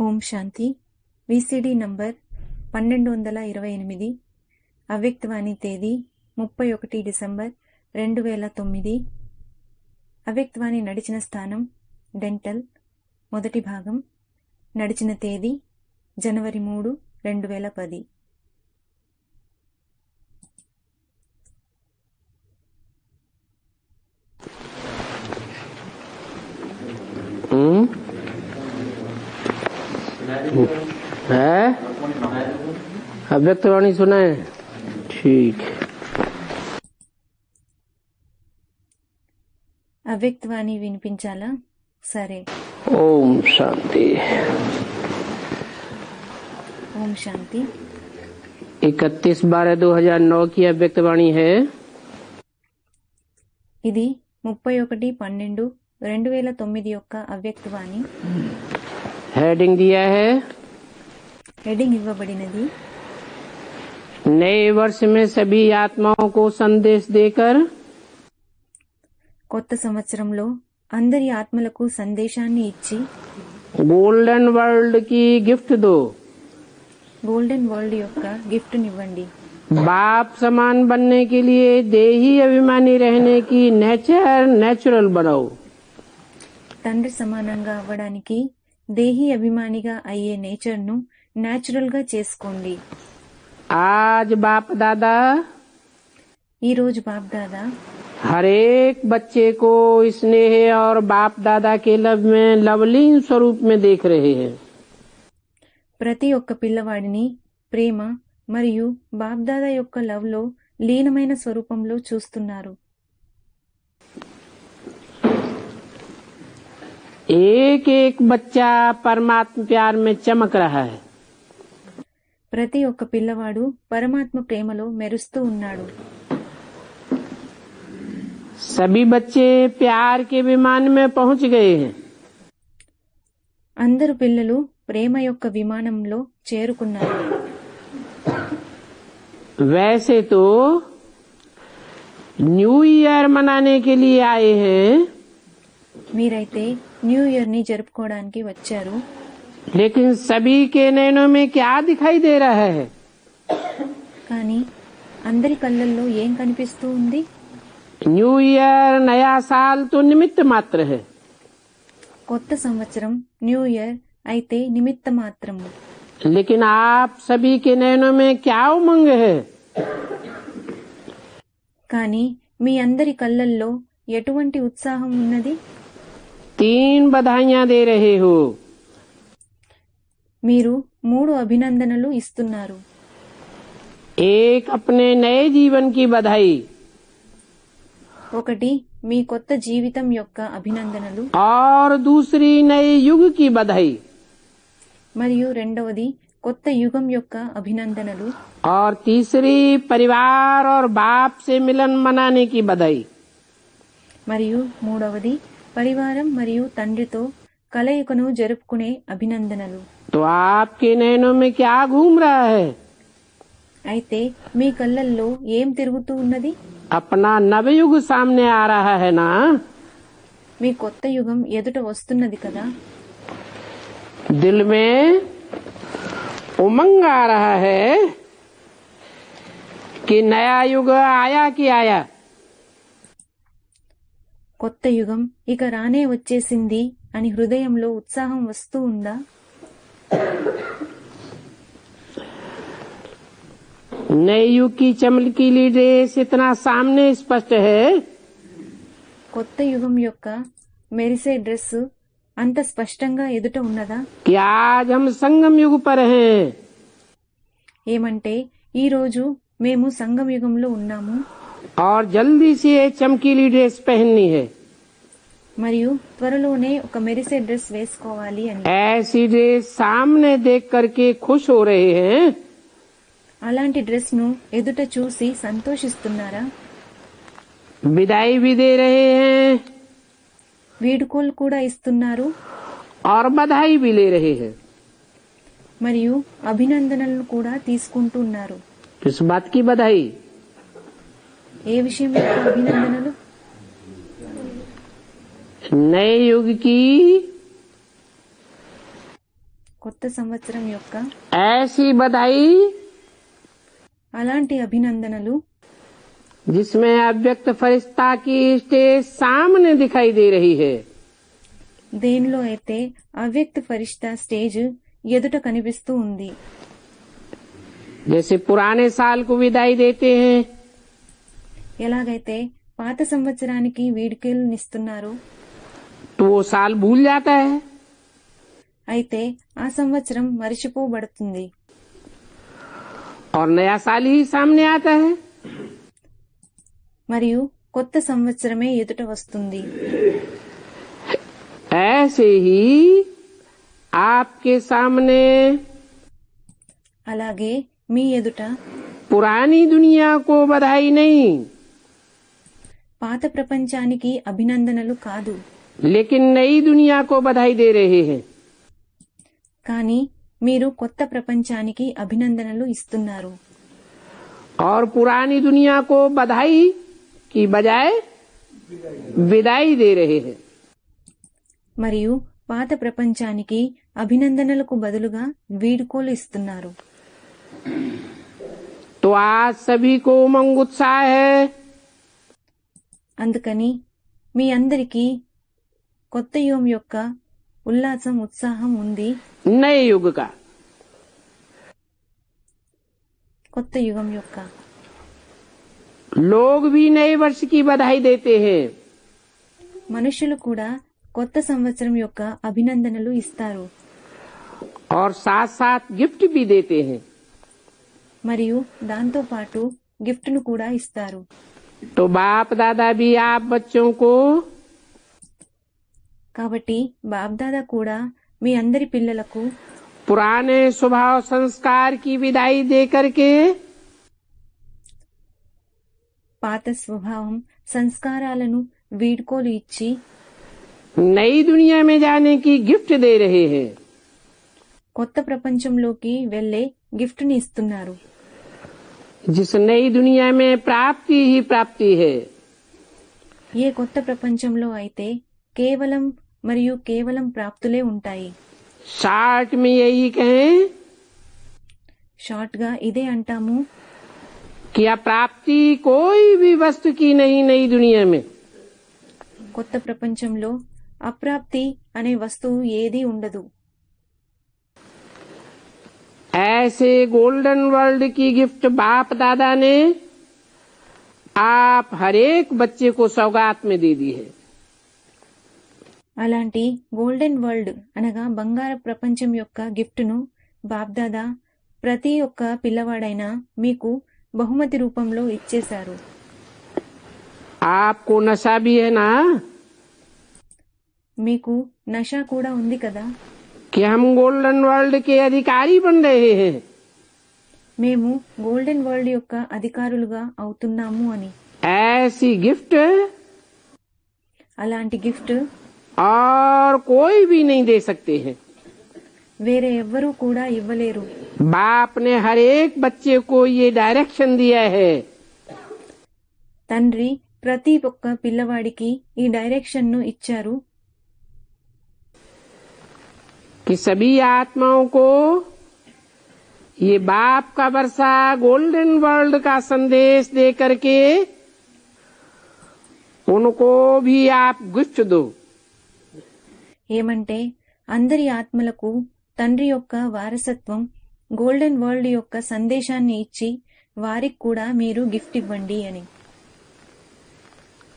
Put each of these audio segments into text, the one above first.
ఓం శాంతి. VCD number 1228. అవ్యక్తవాణి తేదీ 31 December 2009. అవ్యక్తవాణి నడిచిన స్థానం డెంటల్. మొదటి భాగం. నడిచిన తేదీ జనవరి 3, 2010. है अव्यक्तवाणी सुना है? ठीक. అవ్యక్తవాణి వినిపించాలా? సరే. ओम शांति. ఓం శాంతి. 31/12/2009 की अव्यक्तवाणी है. ఇది 31/12/2009 యొక్క అవ్యక్తవాణి. हेडिंग दिया है. హెడింగ్ ఇవ్వబడినది. नए वर्ष में सभी आत्माओं को संदेश देकर కొత్త సంవత్సరంలో అందరి ఆత్మలకు సందేశాన్ని ఇచ్చి गोल्डन वर्ल्ड की गिफ्ट दो. గోల్డెన్ వరల్డ్ యొక్క గిఫ్ట్ నివ్వండి. बाप समान बनने के लिए देही अभिमानी रहने की नेचुरल बनाओ. తండ్రి సమానంగా అవ్వడానికి దేహి అభిమానిగా అయ్యే నేచర్ ను న్యాచురల్ గా చేసుకోండి. आज बाप दादा ఈ రోజు బాప్ దాదా हर एक बच्चे को स्नेह और बाप दादा के लव में लवलीन स्वरूप में देख रहे हैं. ప్రతి ఒక్క పిల్లవాడిని ప్రేమ మరియు బాప్ దాదా యొక్క లవ్ లో లీనమైన స్వరూపంలో చూస్తున్నారు. एक एक बच्चा परमात्मा प्यार में चमक रहा है. ప్రతి ఒక్క పిల్లవాడు పరమాత్మ ప్రేమలో మెరుస్తూ ఉన్నాడు. सभी बच्चे प्यार के विमान में पहुंच गए हैं. అందరు పిల్లలు ప్రేమ యొక్క విమానంలో చేరుకున్నారు. वैसे तो न्यू ईयर मनाने के लिए आए हैं, మీరైతే న్యూ ఇయర్ ని జరుపుకోవడానికి వచ్చారు. लेकिन सभी के नैनों में क्या दिखाई दे रहा है? కానీ అందరి కళ్ళల్లో ఏం కనిపిస్తూ ఉంది? न्यू ईयर नया साल तो निमित्त मात्र है, కొత్త సంవత్సరం న్యూ ఇయర్ అయితే నిమిత్త మాత్రము. लेकिन आप सभी के नैनों में क्या उमंग है? కానీ మీ అందరి కళ్ళల్లో ఎటువంటి ఉత్సాహం ఉన్నది? 3 बधाइयां दे रहे हो. మీరు 3 అభినందనలు ఇస్తున్నారు. एक अपने नए जीवन की बधाई ఒకటి మీ కొత్త జీవితం యొక్క అభినందనలు और दूसरी नए युग की बधाई మరియు రెండవది కొత్త యుగం యొక్క అభినందనలు और तीसरी परिवार और बाप से मिलन मनाने की बधाई. మరియు మూడవది పరివారం మరియు తండ్రితో కలయికను జరుపుకునే అభినందనలు. तो आपके नैनों में क्या घूम रहा है? అయితే మీ కళ్ళల్లో ఏం తిరుగుతూ ఉన్నది? अपना नवयुग सामने आ रहा है ना. మీ కొత్త యుగం ఎదుట వస్తున్నది కదా. दिल में उमंग आ रहा है कि नया युग आया कि आया. కొత్త యుగం ఇక రానే వచ్చేసింది అని హృదయంలో ఉత్సాహం వస్తూ ఉందా? नए युग की चमकीली ड्रेस इतना सामने स्पष्ट है కొత్త యుగం యొక్క మెరిసే డ్రెస్ అంత స్పష్టంగా ఎదుట ఉన్నదా? कि आज हम संगम युग पर हैं. ఏమంటే ఈ రోజు మేము సంగమ యుగంలో ఉన్నాము और जल्दी से ये चमकीली ड्रेस पहननी है. మరియు త్వరలోనే ఒక మెరిసే డ్రెస్ వేసుకోవాలి అని. ऐसी ड्रेस सामने देख करके खुश हो रहे हैं. అలాంటి డ్రెస్ ను ఎదుట చూసి సంతోషిస్తున్నారా? विदाई भी दे रहे हैं వీడుకోలు కూడా ఇస్తున్నారు और बधाई भी ले रहे हैं. మరియు అభినందనలను కూడా తీసుకుంటున్నారు. किस बात की बधाई? ఏ విషయం యొక్క అభినందనలు? नए युग की కొత్త సంవత్సరం యొక్క ऐसी बधाई అలాంటి అభినందనలు जिसमें अव्यक्त फरिश्ता की स्टेज सामने दिखाई दे रही है। దేనిలో అయితే అవ్యక్త ఫరిష్తా స్టేజ్ ఎదుట కనిపిస్తూ ఉంది. जैसे पुराने साल को विदाई देते हैं ఎలాగైతే పాత సంవత్సరానికి వీడ్కోలునిస్తున్నారో तो वो साल भूल जाता है అయితే ఆ సంవత్సరం మరిచిపోబడుతుంది. और नया साल ही सामने आता है। మరియు కొత్త సంవత్సరమే ఎదుట వస్తుంది. ऐसे ही आपके सामने అలాగే మీ ఎదుట पुरानी दुनिया को बधाई नहीं పాత ప్రపంచానికి అభినందనలు కాదు, लेकिन नई दुनिया को बधाई दे रहे हैं। కానీ మీరు కొత్త ప్రపంచానికి అభినందనలు ఇస్తున్నారు. और पुरानी दुनिया को बधाई की बजाय विदाई दे रहे हैं। మరియు పాత ప్రపంచానికి అభినందనలకు బదులుగా వీడ్కోలు ఇస్తున్నారు. तो आज सभी को उमंग उत्साह है అందుకని మీ అందరికీ కొత్త యుగం యొక్క ఉల్లాసం ఉత్సాహం ఉంది. नए युग का। కొత్త యుగం యొక్క लोग भी नए वर्ष की बधाई देते हैं మనుషులు కూడా కొత్త సంవత్సరం యొక్క అభినందనలు ఇస్తారు. और साथ साथ गिफ्ट भी देते हैं। మరియు దాంతో పాటు గిఫ్ట్ ను కూడా ఇస్తారు. तो बाप दादा भी आप बच्चों को కాబట్టి బాబ్దాదా కూడా మీ అందరి పిల్లలకు पुराने स्वभाव संस्कार की विदाई दे करके పాత స్వభావం సంస్కారాలను వీడ్కోలు ఇచ్చి नई दुनिया में जाने की गिफ्ट दे रहे हैं। కొత్త ప్రపంచంలోకి వెళ్లే గిఫ్ట్ ని ఇస్తున్నారు. जिस नई दुनिया में प्राप्ति ही प्राप्ति है। ఏ కొత్త ప్రపంచంలో అయితే కేవలం మరియు కేవలం ప్రాప్తులే ఉంటాయి. शार्ट में यही कहें షార్ట్ గా ఇదే అంటాము, कि यह प्राप्ति कोई भी वस्तु की नहीं नई दुनिया में। కొత్త ప్రపంచంలో అప్రాప్తి అనే వస్తువు ఏదీ ఉండదు. ऐसे गोल्डन वर्ल्ड की गिफ्ट बाप दादा ने आप हर एक बच्चे को सौगात में दे दी है। అలాంటి గోల్డెన్ వరల్డ్ అనగా బంగారు ప్రపంచం యొక్క గిఫ్ట్ ను బాబ్దాదా ప్రతి ఒక్క పిల్లవాడైనా మీకు బహుమతి రూపంలో ఇచ్చేశారు. आपको नशा भी है ना మీకు నష కూడా ఉంది కదా, कि हम गोल्डन वर्ल्ड के अधिकारी बन रहे हैं। మేము గోల్డెన్ వరల్డ్ యొక్క అధికారులుగా అవుతున్నాము అని. ऐसी गिफ्ट అలాంటి గిఫ్ట్ और कोई भी नहीं दे सकते हैं। వేరే ఎవ్వరూ కూడా ఇవ్వలేరు. बाप ने हर एक बच्चे को ये डायरेक्शन दिया है తండ్రి ప్రతి ఒక్క పిల్లవాడికి ఈ డైరెక్షన్ ను ఇచ్చారు. कि सभी आत्माओं को ये बाप का वर्षा गोल्डन वर्ल्ड का संदेश दे करके उनको भी आप गिफ्ट दो। ఏమంటే అందరి ఆత్మలకు తండ్రి యొక్క వారసత్వం గోల్డెన్ వరల్డ్ యొక్క సందేశాన్ని ఇచ్చి వారికి కూడా మీరు గిఫ్ట్ ఇవ్వండి అని.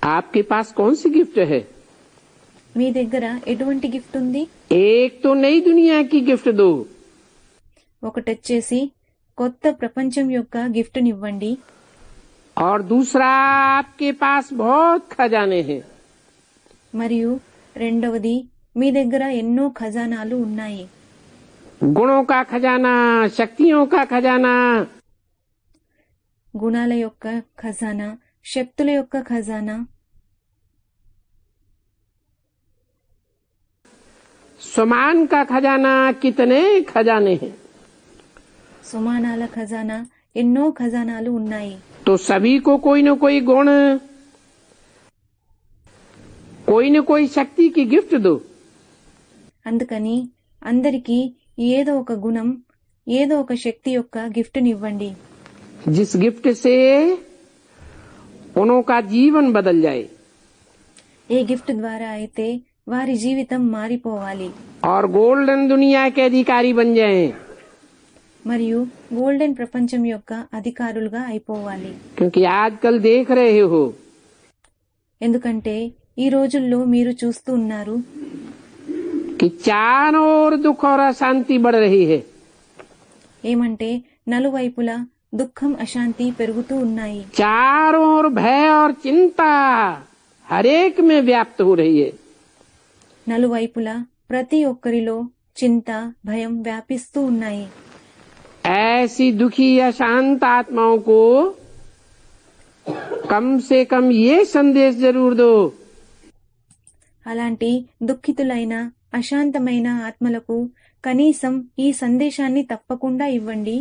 आपके पास कौन सी गिफ्ट है? మీ దగ్గర ఎటువంటి గిఫ్ట్ ఉంది? एक तो नई दुनिया की गिफ्ट दो ఒకటొచ్చేసి కొత్త ప్రపంచం యొక్క గిఫ్ట్ నివ్వండి. और दूसरा आपके पास बहुत खजाने हैं। మరియు రెండవది మీ దగ్గర ఎన్నో ఖజానాలు ఉన్నాయి. गुणों का खजाना, शक्तियों का खजाना, గుణాల యొక్క ఖజానా, శక్తుల యొక్క ఖజానా, सम्मान का खजाना, कितने खजाने हैं। సుమానాల ఖజానా, ఎన్నో ఖజానాలు ఉన్నాయి. तो सभी को कोई न कोई गुण, कोई न कोई शक्ति की गिफ्ट दो। అందుకని అందరికీ ఏదో ఒక గుణం, ఏదో ఒక శక్తి యొక్క గిఫ్ట్నివ్వండి. जिस गिफ्ट से उनका जीवन बदल जाए ఏ గిఫ్ట్ ద్వారా అయితే వారి జీవితం మారిపోవాలి और गोल्डन दुनिया के अधिकारी बन जाएं, మరియు గోల్డెన్ ప్రపంచం యొక్క అధికారులుగా అయిపోవాలి. क्योंकि आजकल देख रहे हो ఎందుకంటే ఈ రోజుల్లో మీరు చూస్తూ ఉన్నారు कि चारों ओर दुख और अशांति बढ़ रही है. ఏమంటే నలువైపులా దుఃఖం, అశాంతి పెరుగుతూ ఉన్నాయి. चारों ओर भय और चिंता हर एक में व्याप्त हो रही है. నలువైపులా ప్రతి ఒక్కరిలో చింత, భయం వ్యాపిస్తూ ఉన్నాయి. ऐसी दुखी अशांत आत्माओं को कम से कम ये संदेश जरूर दो అలాంటి దుఃఖితులైన, అశాంతమైన ఆత్మలకు కనీసం ఈ సందేశాన్ని తప్పకుండా ఇవ్వండి.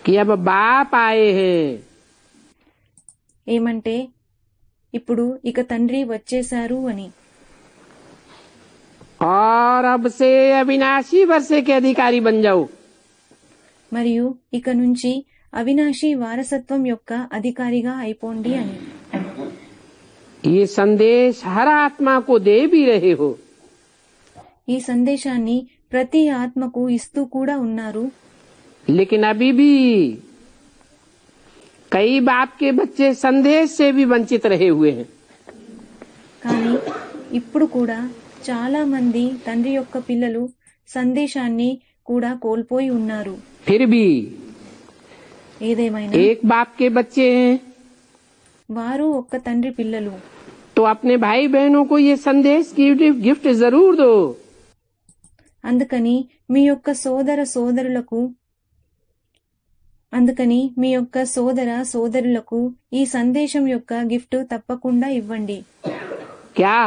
कि अब बाप आए हैं, ఏమంటే ఇప్పుడు ఇక తండ్రి వచ్చేశారు అని. और अब से अविनाशी वर्षे के अधिकारी बन जाओ. మరియు ఇక నుంచి అవినాశి వారసత్వం యొక్క అధికారిగా అయిపోండి అని. ये संदेश हर आत्मा को दे भी रहे हो, ఈ సందేశాన్ని ప్రతి ఆత్మకు ఇస్తూ కూడా ఉన్నారు. लेकिन अभी भी कई बाप के बच्चे संदेश से भी वंचित रहे हुए हैं. కానీ ఇప్పుడు కూడా చాలా మంది తండ్రి యొక్క పిల్లలు సందేశాన్ని కూడా కోల్పోయి ఉన్నారు. फिर भी ఏదేమైనా एक बाप के बच्चे हैं వారు ఒక్క తండ్రి పిల్లలు. तो अपने भाई बहनों को ये संदेश की गिफ्ट जरूर दो. అందుకని మీ యొక్క సోదర సోదరులకు ఈ సందేశం యొక్క గిఫ్ట్ తప్పకుండా ఇవ్వండి. क्या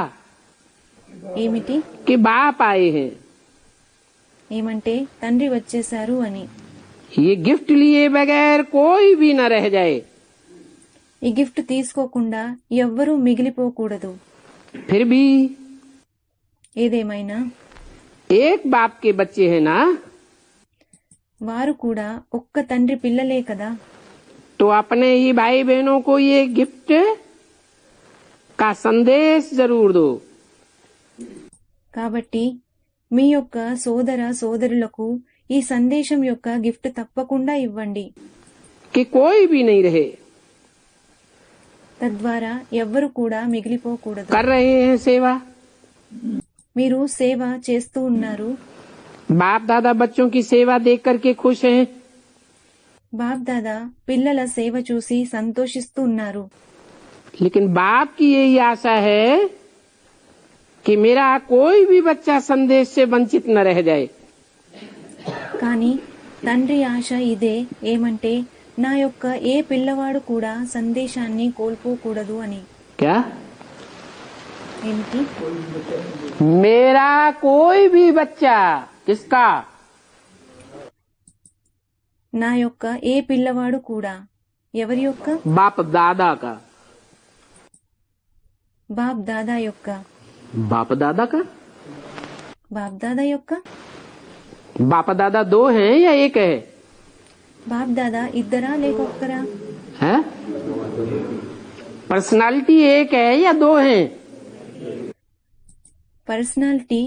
ఏమిటి? कि बाप आए हैं, ఏమంటే తండ్రి వచ్చేశారు అని. ये गिफ्ट लिए बगैर कोई भी न रह जाए. ఈ గిఫ్ట్ తీసుకోకుండా ఎవ్వరూ మిగిలిపోకూడదు. फिर भी ఏదేమైనా एक बाप के बच्चे हैं ना, వారు కూడా ఒక్క తండ్రి పిల్లలే కదా. तो अपने ही भाई बहनों को ये गिफ्ट का संदेश जरूर दो. కాబట్టి మీ యొక్క సోదర సోదరులకు ఈ సందేశం యొక్క గిఫ్ట్ తప్పకుండా ఇవ్వండి. कि कोई भी नहीं रहे. తద్వారా ఎవ్వరు కూడా మిగిలిపోకూడదు. कर रहे हैं सेवा. మీరు సేవ చేస్తూ ఉన్నారు. बाप दादा बच्चों की सेवा देख करके खुश हैं, బాప్ దాదా పిల్లల సేవ చూసి సంతోషిస్తూ ఉన్నారు. लेकिन बाप की यही आशा है कि मेरा कोई भी बच्चा संदेश से वंचित न रह जाए. కానీ తండ్రి ఆశ ఇదే, ఏమంటే నా యొక్క ఏ పిల్లవాడు కూడా సందేశాన్ని కోల్పోకూడదు అని. क्या? ఏమిటి? मेरा कोई भी बच्चा, किसका? నా యొక్క ఏ పిల్లవాడు కూడా. ఎవరి యొక్క? बाप दादा का. బాప్ దాదా యొక్క. बाप दादा का? బాప్ దాదా యొక్క. बाप दादा दो हैं या एक है? బాప్ దాదా ఇద్దరా లేక ఒక్కరా? है? पर्सनालिटी एक है या दो हैं? పర్సనాలిటీ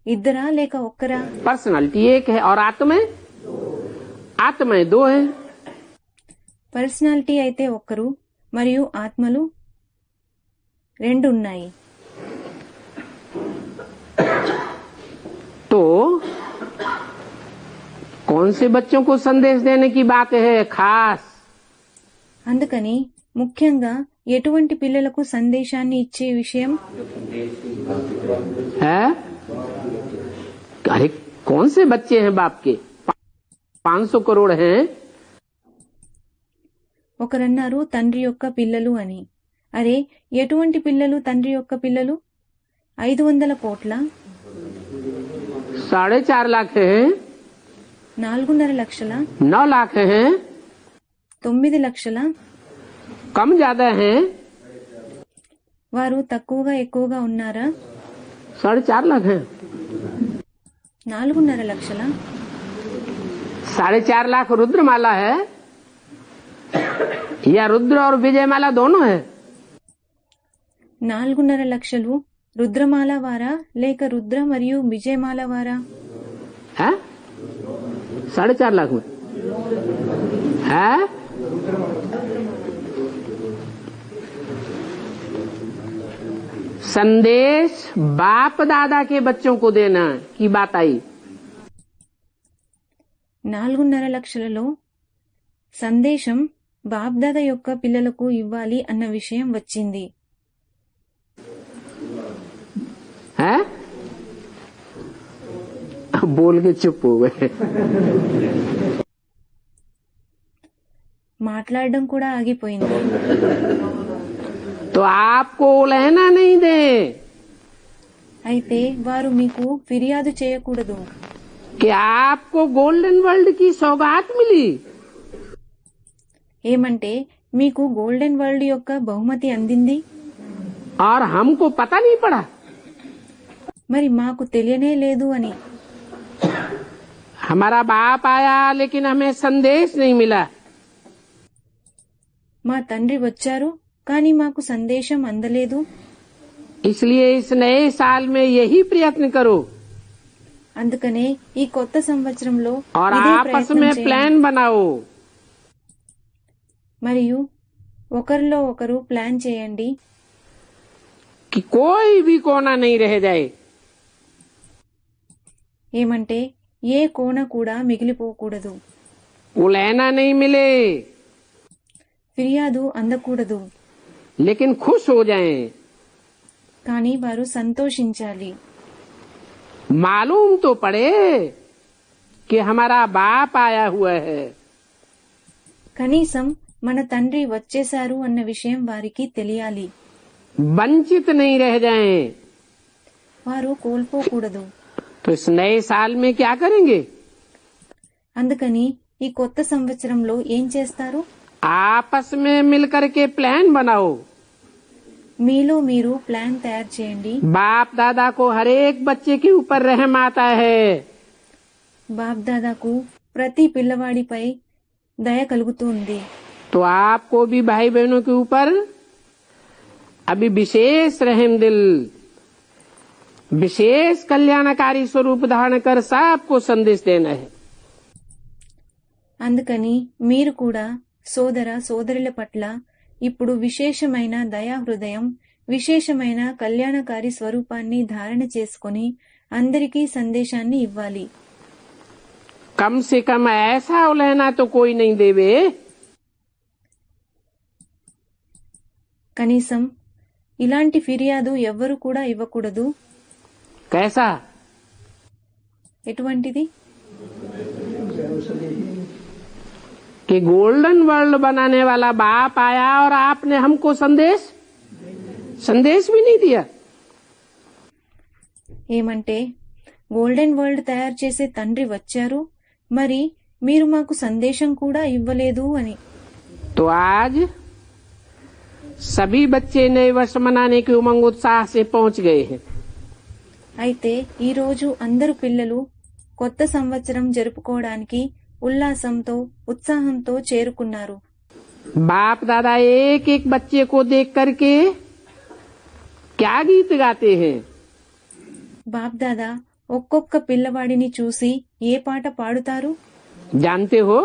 ఇద్దరా లేక ఒక్కరా? पर्सनालिटी एक है और आत्माएं दो हैं. పర్సనాలిటీ అయితే ఒక్కరు మరియు ఆత్మలు రెండు ఉన్నాయి. तो कौन से बच्चों को संदेश देने की बात है खास? అందుకని ముఖ్యంగా ఎటువంటి పిల్లలకు సందేశాన్ని ఇచ్చే విషయం? है? अरे कौन से बच्चे हैं बाप के? 500 करोड़ हैं. ఒకరన్నారు తండ్రి యొక్క పిల్లలు అని. అరే ఎటువంటి పిల్లలు తండ్రి యొక్క పిల్లలు? 500 కోట్ల? 4.5 लाख हैं. 4.5 లక్షల? 9 लाख हैं. 9 లక్షల? कम ज्यादा हैं. వారు తక్కువగా ఎక్కువగా ఉన్నారా? 4.5 लाख हैं. 4.5 లక్షల 4.5 लाख रुद्रमाला है या रुद्र और विजयमाला दोनों है? 4.5 లక్షలు రుద్రమాల వారా లేక రుద్ర మరియు విజయమాల వారా? है 4.5 लाख में है? संदेश बाप दादा के बच्चों को देना की बात आई। 4.5 లక్షలలో సందేశం బాబ్దాదా యొక్క పిల్లలకు ఇవ్వాలి అన్న విషయం వచ్చింది. है बोल के चुप हो गए। మాట్లాడడం కూడా ఆగిపోయింది. तो आपको लेना नहीं दे అయితే వారు మీకు ఫిర్యాదు చేయకూడదు. कि आपको गोल्डन वर्ल्ड की सौगात मिली, ఏమంటే మీకు గోల్డెన్ వరల్డ్ యొక్క బహుమతి అందింది, और हमको पता नहीं पड़ा। మరి మాకు తెలియనే లేదు అని. हमारा बाप आया लेकिन हमें संदेश नहीं मिला। మా తండ్రి వచ్చారు కానీ మాకు సందేశం అందలేదు. इसलिए इस नए साल में यही प्रयत्न करो అందుకనే ఈ కొత్త సంవత్సరంలో और ఇదే आपस ప్రయత్నం में చేయండి. प्लान बनाओ మరియు ఒకరిలో ఒకరు ప్లాన్ చేయండి. कि कोई भी कोना नहीं रह जाए। ఏమంటే ఏ కోణ కూడా మిగిలిపోకూడదు, वो लेना नहीं मिले ఫిర్యాదు అందకూడదు, लेकिन खुश हो जाएं। కానీ వారు సంతోషించాలి. मालूम तो पड़े कि हमारा बाप आया हुआ है। కనీసం మన తండ్రి వచ్చేశారు అన్న విషయం వారికి తెలియాలి. वंचित नहीं रह जाएं। వారు కోల్పోకూడదు. तो इस नए साल में क्या करेंगे? అందుకని ఈ కొత్త సంవత్సరంలో ఏం చేస్తారు? आपस में मिलकर के प्लान बनाओ। మీలో మీరు ప్లాన్ తయారు చేయండి. बाप दादा को हर एक बच्चे के ऊपर रहम आता है। బాప్ దాదాకు ప్రతి పిల్లవాడిపై దయ కలుగుతుంది. तो आपको भी भाई बहनों के ऊपर अभी विशेष रहम दिल, विशेष कल्याणकारी स्वरूप धारण कर सबको संदेश देना है। అందుకని మీరు కూడా సోదర సోదరుల పట్ల ఇప్పుడు విశేషమైన దయా హృదయం, విశేషమైన కళ్యాణకారి స్వరూపాన్ని ధారణ చేసుకుని అందరికీ సందేశాన్ని ఇవ్వాలి. कम से कम ऐसा उलहना तो कोई नहीं देवे కనీసం ఇలాంటి ఫిర్యాదు ఎవ్వరు కూడా ఇవ్వకూడదు. कैसा? ఎటువంటిది? कि गोल्डन वर्ल्ड बनाने वाला बाप आया और आपने हमको संदेश भी नहीं दिया। ఏమంటే గోల్డెన్ వరల్డ్ తయారు చేసే తండ్రి వచ్చారు, మరి మీరు మాకు సందేశం కూడా ఇవ్వలేదు అని. तो आज सभी बच्चे नए वर्ष मनाने के उमंग उत्साह से पहुंच गए हैं। అయితే ఈ రోజు అందరు పిల్లలు కొత్త సంవత్సరం జరుపుకోవడానికి ఉల్లాసంతో ఉత్సాహంతో చేరుకున్నారు. बाप दादा एक एक बच्चे को देख करके क्या गीत गाते हैं? బాప్ దాదా ఒక్కొక్క పిల్లవాడిని చూసి ఏ పాట పాడుతారు जानते हो?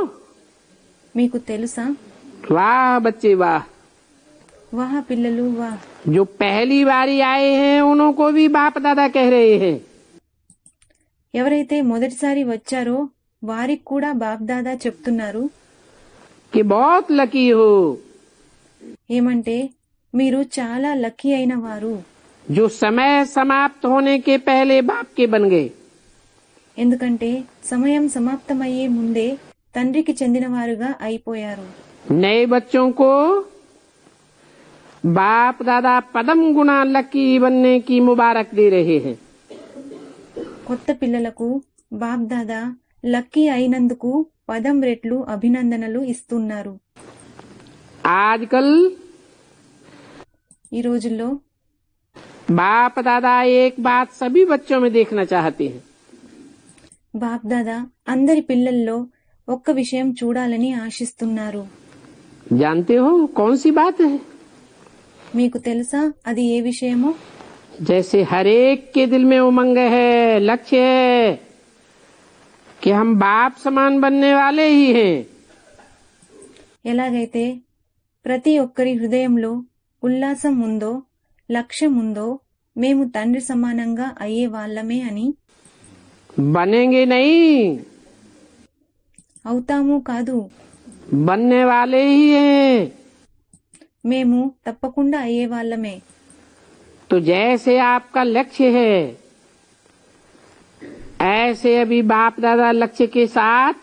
మీకు తెలుసా? वाह बच्चे वाह। వాహ పిల్లలు వాహ్. जो पहली बारी आए हैं उनको भी बाप दादा कह रहे हैं ఎవరైతే మొదటిసారి వచ్చారో వారికి కూడా బాప్ దాదా చెప్తున్నారు कि बहुत लकी हो, ఏమంటే మీరు చాలా లక్కీ అయిన వారు, जो समय समाप्त होने के पहले बाप के बन गए। ఎందుకంటే సమయం సమాప్తమయ్యే ముందే తండ్రికి చెందినవారుగా అయిపోయారు. नए बच्चों को बाप दादा पदम गुना लकी बनने की मुबारक दे रहे हैं। కొత్త పిల్లలకు బాప్ దాదా లక్కీ అయినందుకు 10 రెట్లు అభినందనలు ఇస్తున్నారు. आजकल ఈ రోజుల్లో बाप दादा एक बात सभी बच्चों में देखना चाहते हैं బాప్దాదా అందరి పిల్లల్లో ఒక్క విషయం చూడాలని ఆశిస్తున్నారు. जानते हो कौन सी बात है? మీకు తెలుసా అది ఏ విషయమో? जैसे हरेक के दिल में उमंग है, लक्ष्य है कि हम बाप समान बनने वाले ही हैं। ఎలాగైతే ప్రతి ఒక్కరి హృదయంలో ఉల్లాసం ఉందో, లక్ష్యం ఉందో, మేము తండ్రి సమానంగా అయ్యే వాళ్ళమే అని. बनेंगे नहीं, అవుతాము కాదు, बनने वाले ही हैं। మేము తప్పకుండా అయ్యే వాళ్ళమే. तो जैसे आपका लक्ष्य है, ऐसे अभी बाप दादा लक्ष्य के साथ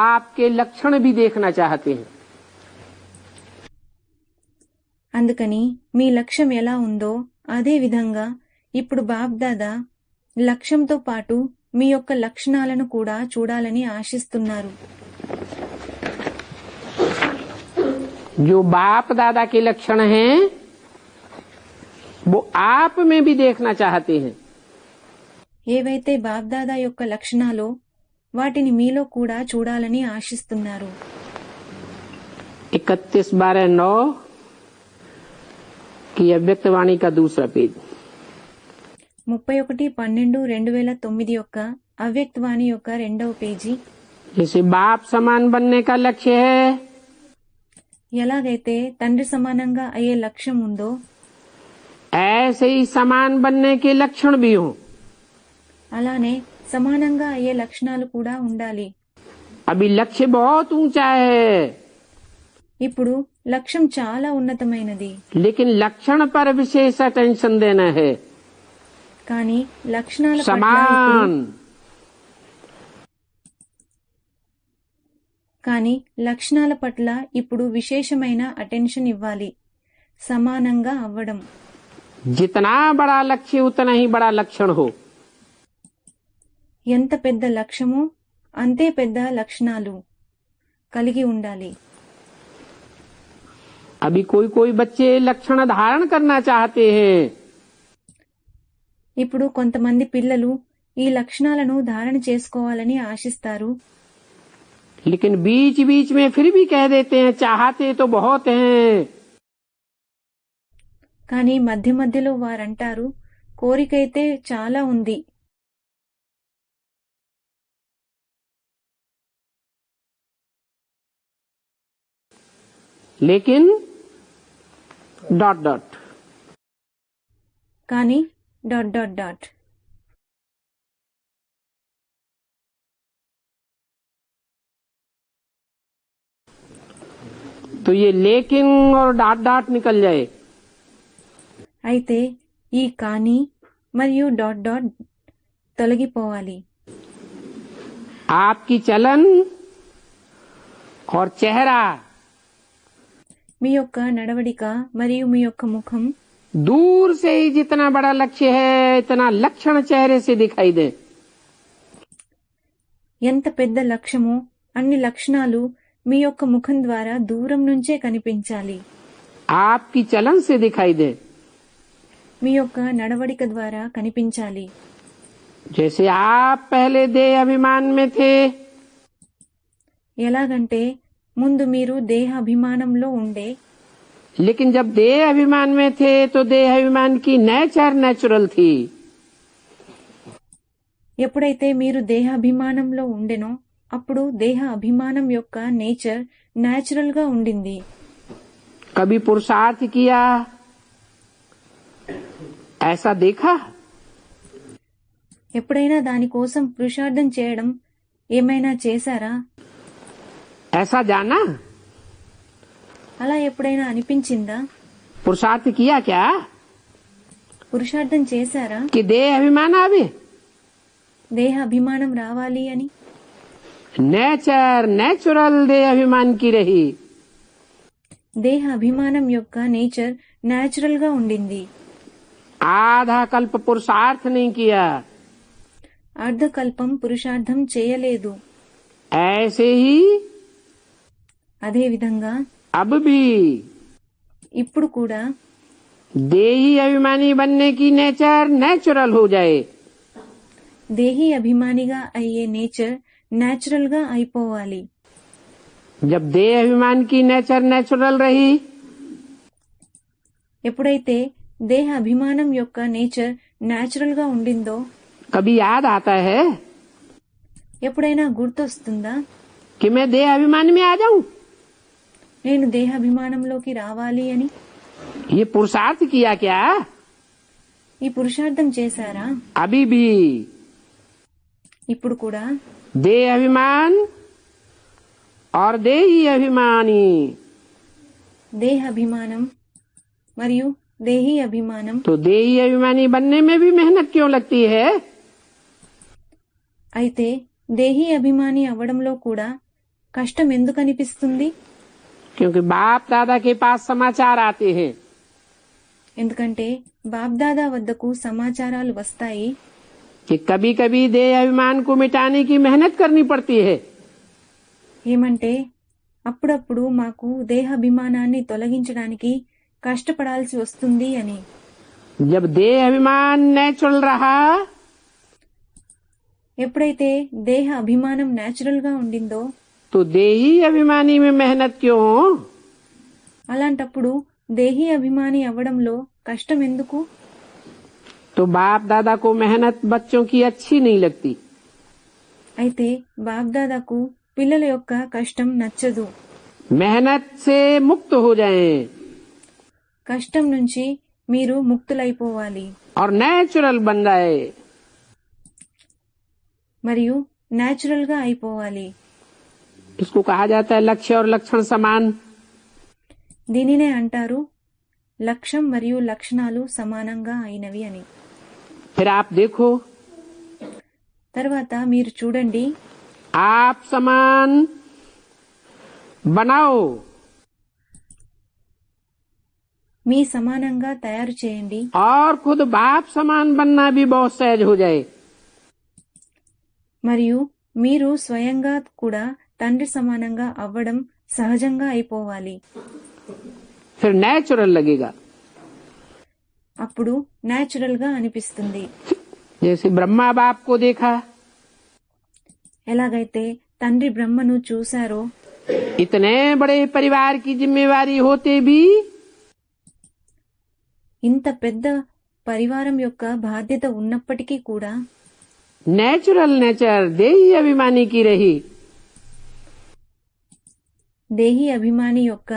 आपके लक्षण भी देखना चाहते हैं। అందుకని మీ లక్ష్యం ఎలా ఉందో అదే విధంగా ఇప్పుడు బాప్దాదా లక్ష్యంతో పాటు మీ యొక్క లక్షణాలను కూడా చూడాలని ఆశిస్తున్నారు. जो बाप दादा के लक्षण हैं वो आप में भी देखना चाहते हैं। ఏవైతే బాప్దాదా యొక్క లక్షణాలో వాటిని మీలో కూడా చూడాలని ఆశిస్తున్నారు. 31/12/9 की अव्यक्तवाणी का दूसरा पेज। 31/12/2009 యొక్క అవ్యక్తవాణి యొక్క 2వ పేజీ. जैसे बाप समान बनने का लक्ष्य है, ఎలాగైతే తండ్రి సమానంగా అయ్యే లక్ష్యం ఉందో ऐसे ही समान बनने के लक्षण भी हों। అలానే సమానంగా అయ్యే లక్షణాలు కూడా ఉండాలి. अभी लक्ष्य बहुत ऊंचा है, ఇప్పుడు లక్ష్యం చాలా ఉన్నతమైనది, लेकिन लक्षण पर विशेष अटेंशन देना है। కానీ లక్షణాల పట్ల समान, ఇప్పుడు విశేషమైన అటెన్షన్ ఇవ్వాలి. సమానంగా అవ్వడం. जितना बड़ा लक्ष्य उतना ही बड़ा लक्षण हो। ఎంత పెద్ద లక్ష్యమో అంతే పెద్ద లక్షణాలు కలిగి ఉండాలి. अभी कोई कोई बच्चे लक्षण धारण करना चाहते हैं, ఇప్పుడు కొంతమంది పిల్లలు ఈ లక్షణాలను ధారణ చేసుకోవాలని ఆశిస్తారు. लेकिन बीच बीच में फिर भी कह देते हैं चाहते तो बहुत हैं। కానీ మధ్య మధ్యలో వారంటారు కోరికైతే చాలా ఉంది. लेकिन ... కానీ ... तो ये लेकिन और ... निकल जाए। అయితే ఈ కానీ మరియు ... తొలగిపోవాలి. आपकी चलन और चेहरा మీ యొక్క నడవడిక మరియు మీ యొక్క ముఖం दूर से ही जितना बड़ा लक्ष्य है इतना लक्षण चेहरे से दिखाई दे। ఎంత పెద్ద లక్ష్యమో అన్ని లక్షణాలు మీ యొక్క ముఖం ద్వారా దూరం నుంచే కనిపించాలి. आपकी चलन से दिखाई दे, మీ యొక్క నడవడిక ద్వారా కనిపించాలి. जैसे आप पहले देह अभिमान में थे, ఎలాగంటే ముందు మీరు దేహ అభిమానంలో ఉండే, लेकिन जब देह अभिमान में थे तो देह अभिमान की नेचर नेचुरल थी। ఎప్పుడైతే మీరు దేహ అభిమానంలో ఉండెనో అప్పుడు దేహ అభిమానం యొక్క నేచర్ నేచురల్ గా ఉండింది. कभी पुरुषार्थ किया, ऐसा देखा? ఎప్పుడైనా దానికోసం పురుషార్థం చేయడం ఏమైనా చేశారా? ऐसा जाना? అలా ఎప్పుడైనా అనిపించిందా? पुरुषार्थ किया क्या పురుషార్థం చేశారా कि देह अभिमान आवे? దేహ అభిమానం రావాలి అని? नेचर नेचुरल देह अभिमान की रही। దేహ అభిమానం యొక్క నేచర్ నేచురల్ గా ఉండింది. आधा कल्प पुरुषार्थ नहीं किया, అర్ధకల్పం పురుషార్థం చేయలేదు. ऐसे ही అదే విధంగా अब भी ఇప్పుడు కూడా देही अभिमानी बनने की नेचर नेचुरल हो जाए। దేహీ అభిమానిగా అయ్యే నేచర్ న్యాచురల్ గా అయిపోవాలి. जब देह अभिमान की नेचर नेचुरल रही ఎప్పుడైతే దేహ అభిమానం యొక్క నేచర్ న్యాచురల్ గా ఉండిందో कभी याद आता है ఎప్పుడైనా గుర్తొస్తుందా कि मैं देह अभिमान में आ जाऊं? నేను దేహాభిమానంలోకి రావాలి అని? ये पुरुषार्थ किया क्या? ఈ పురుషార్థం చేశారా? अभी भी ఇప్పుడు కూడా देह अभिमान और देही अभिमानी దేహాభిమానం మరియు దేహీ అభిమానం. तो देही अभिमानी बनने में भी मेहनत क्यों लगती है? అయితే దేహీ అభిమాని అవ్వడంలో కూడా కష్టం ఎందుకు అనిపిస్తుంది? क्योंकि बाप दादा के पास समाचार आते हैं ఎందుకంటే బాబ్దాదా వద్దకు సమాచారాలు వస్తాయి. कि कभी कभी देह अभिमान को मिटाने की मेहनत करनी पड़ती है. ఏమంటే అప్పుడప్పుడు మాకు దేహాభిమానాన్ని తొలగించడానికి కష్టపడాల్సి వస్తుంది అని. जब देह अभिमान नेचुरल रहा ఎప్పుడైతే దేహ అభిమానం న్యాచురల్ గా ఉండిందో तो देही अभिमानी में मेहनत क्यों? అలాంటప్పుడు దేహీ అభిమాని అవ్వడంలో కష్టం ఎందుకు? तो बाप दादा को मेहनत बच्चों की अच्छी नहीं लगती. అయితే బాబ్దాదాకు పిల్లల యొక్క కష్టం నచ్చదు. मेहनत से मुक्त हो जाएं కష్టం నుంచి మీరు ముక్తులైపోవాలి और नेचुरल बन जाए. మరియు న్యాచురల్ గా అయిపోవాలి. इसको कहा जाता है लक्ष्य और लक्षण समान. దీనినే అంటారు లక్ష్యం మరియు లక్షణాలు సమానంగా అయినవి అని. फिर आप देखो తర్వాత మీరు చూడండి, आप समान बनाओ మీ సమానంగా తయారు చేయండి और खुद बाप समान बनना भी बहुत सहज हो जाए. మరియు మీరు స్వయంగా కూడా తండ్రి సమానంగా అవ్వడం సహజంగా అయిపోవాలి. फिर नेचुरल लगेगा. అప్పుడు న్యాచురల్ గా అనిపిస్తుంది. जैसे ब्रह्मा बाप को देखा, ఎలాగైతే తండ్రి బ్రహ్మను చూశారో इतने बड़े परिवार की जिम्मेवारी होते भी ఇంత పెద్ద పరివారం యొక్క బాధ్యత ఉన్నప్పటికీ కూడా नेचुरल नेचर देही अभिमानी की रही. దేహీ అభిమాని యొక్క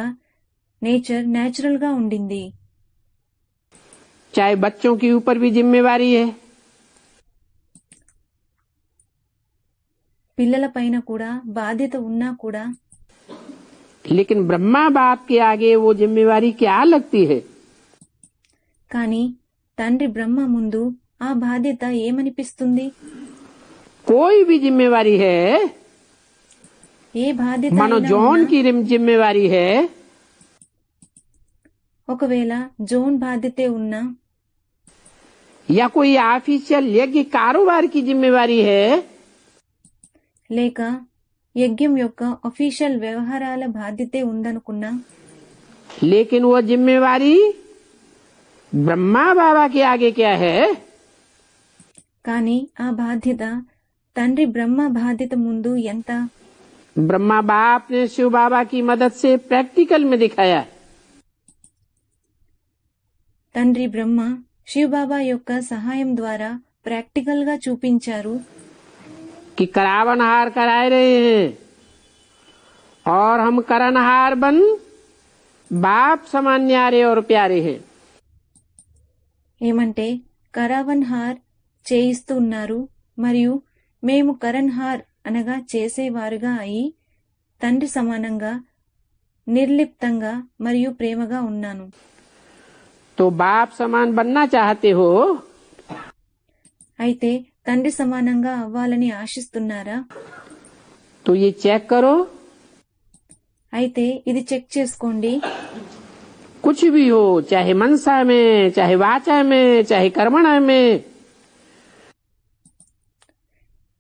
నేచర్ న్యాచురల్ గా ఉండింది. चाहे बच्चों के ऊपर भी जिम्मेवारी है, పిల్లల పైన కూడా బాధ్యత ఉన్నా కూడా लेकिन ब्रह्मा बाप के आगे वो जिम्मेवारी क्या लगती है? కానీ తండ్రి బ్రహ్మ ముందు ఆ బాధ్యత ఏమనిపిస్తుంది? कोई भी जिम्मेवारी है, ఏ బాధ్యత मानो అయినా जॉन ఉన్నా, की जिम्मेवारी है, ఒకవేళ జోన్ బాధ్యతే ఉన్నా या कोई ऑफिशियल यज्ञ कारोबार की जिम्मेवारी है, లేక యజ్ఞం యొక్క అఫీషియల్ వ్యవహారాల బాధ్యతే ఉందనుకున్నా लेकिन वो जिम्मेवारी ब्रह्मा बाबा के आगे क्या है? కానీ ఆ బాధ్యత తండ్రి బ్రహ్మ బాధ్యత ముందు ఎంత? ब्रह्मा बाप ने शिव बाबा की मदद से प्रैक्टिकल में दिखाया తండ్రి బ్రహ్మ శివబాబా యొక్క సహాయం ద్వారా ప్రాక్టికల్ గా చూపించారు कि करावनहार कराए रहे हैं और हम करनहार बन बाप समान न्यारे और प्यारे हैं. ఏమంటే కరావన్ హార్ చేయిస్తూ ఉన్నారు మరియు మేము కరణ్ హార్ అనగా చేసేవారుగా అయి తండ్రి సమానంగా నిర్లిప్తంగా మరియు ప్రేమగా ఉన్నాను. तो बाप समान बनना चाहते हो అయితే తండ్రి సమానంగా అవ్వాలని ఆశిస్తున్నారా? तो ये चेक करो, అయితే ఇది చెక్ చేసుకోండి. कुछ भी हो, चाहे मनसा में, चाहे वाचा में, चाहे कर्मणा में,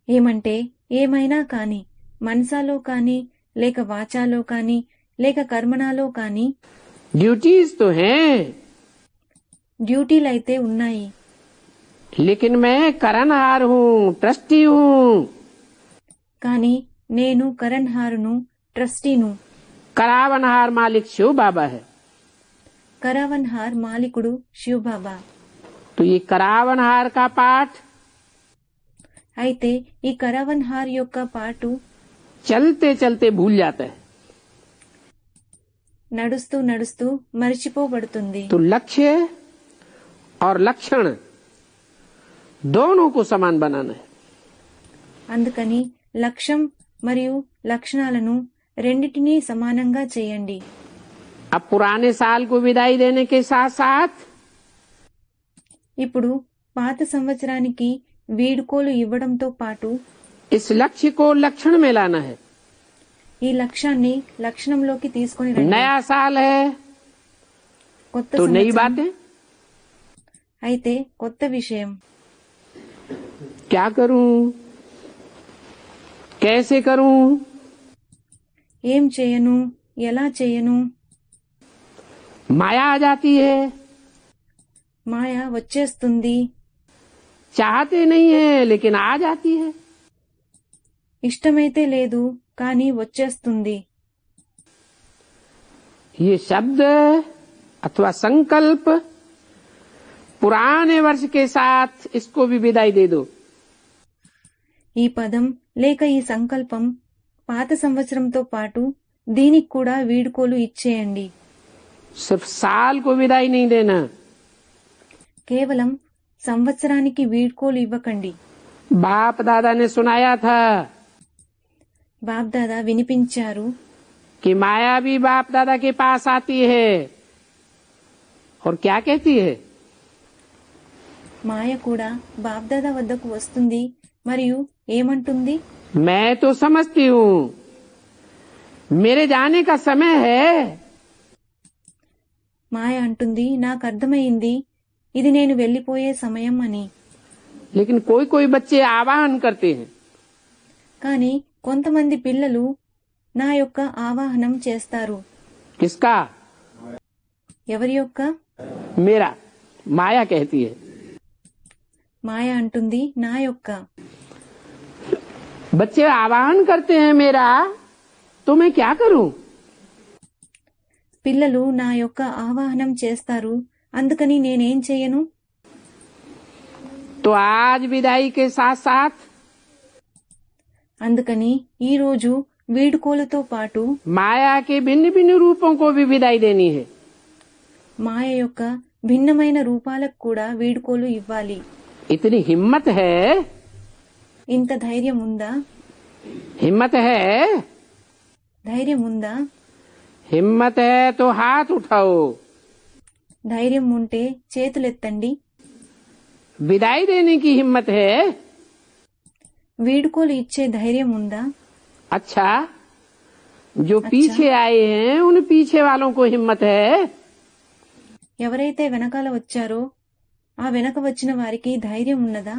ఏమంటే ఏమైనా కాని మనసాలో కాని లేక వాచాలో కాని లేక కర్మణాలో కాని ड्यूटीज तो हैं, డ్యూటీలైతే ఉన్నాయి. लेकिन मैं करनहार हूँ, ट्रस्टी हूँ। కానీ నేను కరణ్ హారును, ట్రస్టీను. करावनहार मालिक शिव बाबा है। కరావన్ హార్ మాలికుడు శివబాబా. तो ये करावनहार का पाठ అయితే ఈ కరావన్ హార్ యొక్క పాటు चलते चलते भूल जाता है। నడుస్తూ నడుస్తూ మర్చిపోబడుతుంది. तो लक्ष्य और लक्षण दोनों को समान बनाना है। అందుకని లక్ష్యం మరియు లక్షణాలను రెండిటినీ సమానంగా చేయండి. अब पुराने साल को विदाई देने के साथ साथ ఇప్పుడు పాత సంవత్సరానికి వీడుకోలు ఇవ్వడంతో పాటు इस लक्ष्य को लक्षण में लाना है। ఈ లక్ష్యాన్ని లక్షణంలోకి తీసుకొని రండి. नया साल है కొత్త तो नई సంవత్సరం बातें। అయితే కొత్త విషయం. क्या करूं, कैसे करूं, ఏం చేయను, ఎలా చేయను. माया आ जाती है। మాయ వచ్చేస్తుంది. चाहते नहीं है लेकिन आ जाती है। ఇష్టమైతే లేదు కానీ వచ్చేస్తుంది. ये शब्द अथवा संकल्प पुराने वर्ष के साथ इसको भी विदाई दे दो। ఈ పదం లేక ఈ సంకల్పం పాత సంవత్సరంతో పాటు దీనికి కూడా వీడుకోలు ఇచ్చేయండి. सिर्फ साल को विदाई नहीं देना। కేవలం సంవత్సరానికి వీడ్కోలు ఇవ్వకండి. बाप दादा ने सुनाया था బాబ్దాదా వినిపించారు. कि माया भी बाप दादा के पास आती है और क्या कहती है, మాయ కూడా బాబ్దాదా వద్దకు వస్తుంది మరియు ఏమంటుంది? मैं तो समझती हूँ मेरे जाने का समय है। మాయ అంటుంది, నాకు అర్థమైంది ఇది నేను వెళ్లిపోయే సమయం అని. लेकिन कोई कोई बच्चे आवाहन करते हैं, కానీ కొంతమంది పిల్లలు నా యొక్క ఆవాహనం చేస్తారు. किसका? ఎవరి యొక్క? मेरा। माया कहती है। మాయ అంటుంది నా యొక్క. बच्चे आवाहन करते हैं मेरा, तो मैं क्या करूं? పిల్లలు నా యొక్క ఆవాహనం చేస్తారు, అందుకని నేనేం చేయను? तो आज विदाई के साथ साथ అందుకని ఈ రోజు వీడుకోలతో పాటు माया के भिन्न भिन्न रूपों को भी विदाई देनी है। మాయ యొక్క భిన్నమైన రూపాలకు కూడా వీడుకోలు ఇవ్వాలి. इतनी हिम्मत है, ఇంత ధైర్యం ఉందా? हिम्मत है, ధైర్యం ఉందా? हिम्मत है तो हाथ उठाओ। ధైర్యం ఉంటే చేతులెత్తండి. विदाई देने की हिम्मत है। వీడుకోలు ఇచ్చే ధైర్యం ఉందా? अच्छा, जो पीछे आए हैं उन पीछे वालों को हिम्मत है। ఎవరైతే వెనకాల వచ్చారో ఆ వెనక వచ్చిన వారికి ధైర్యం ఉన్నదా?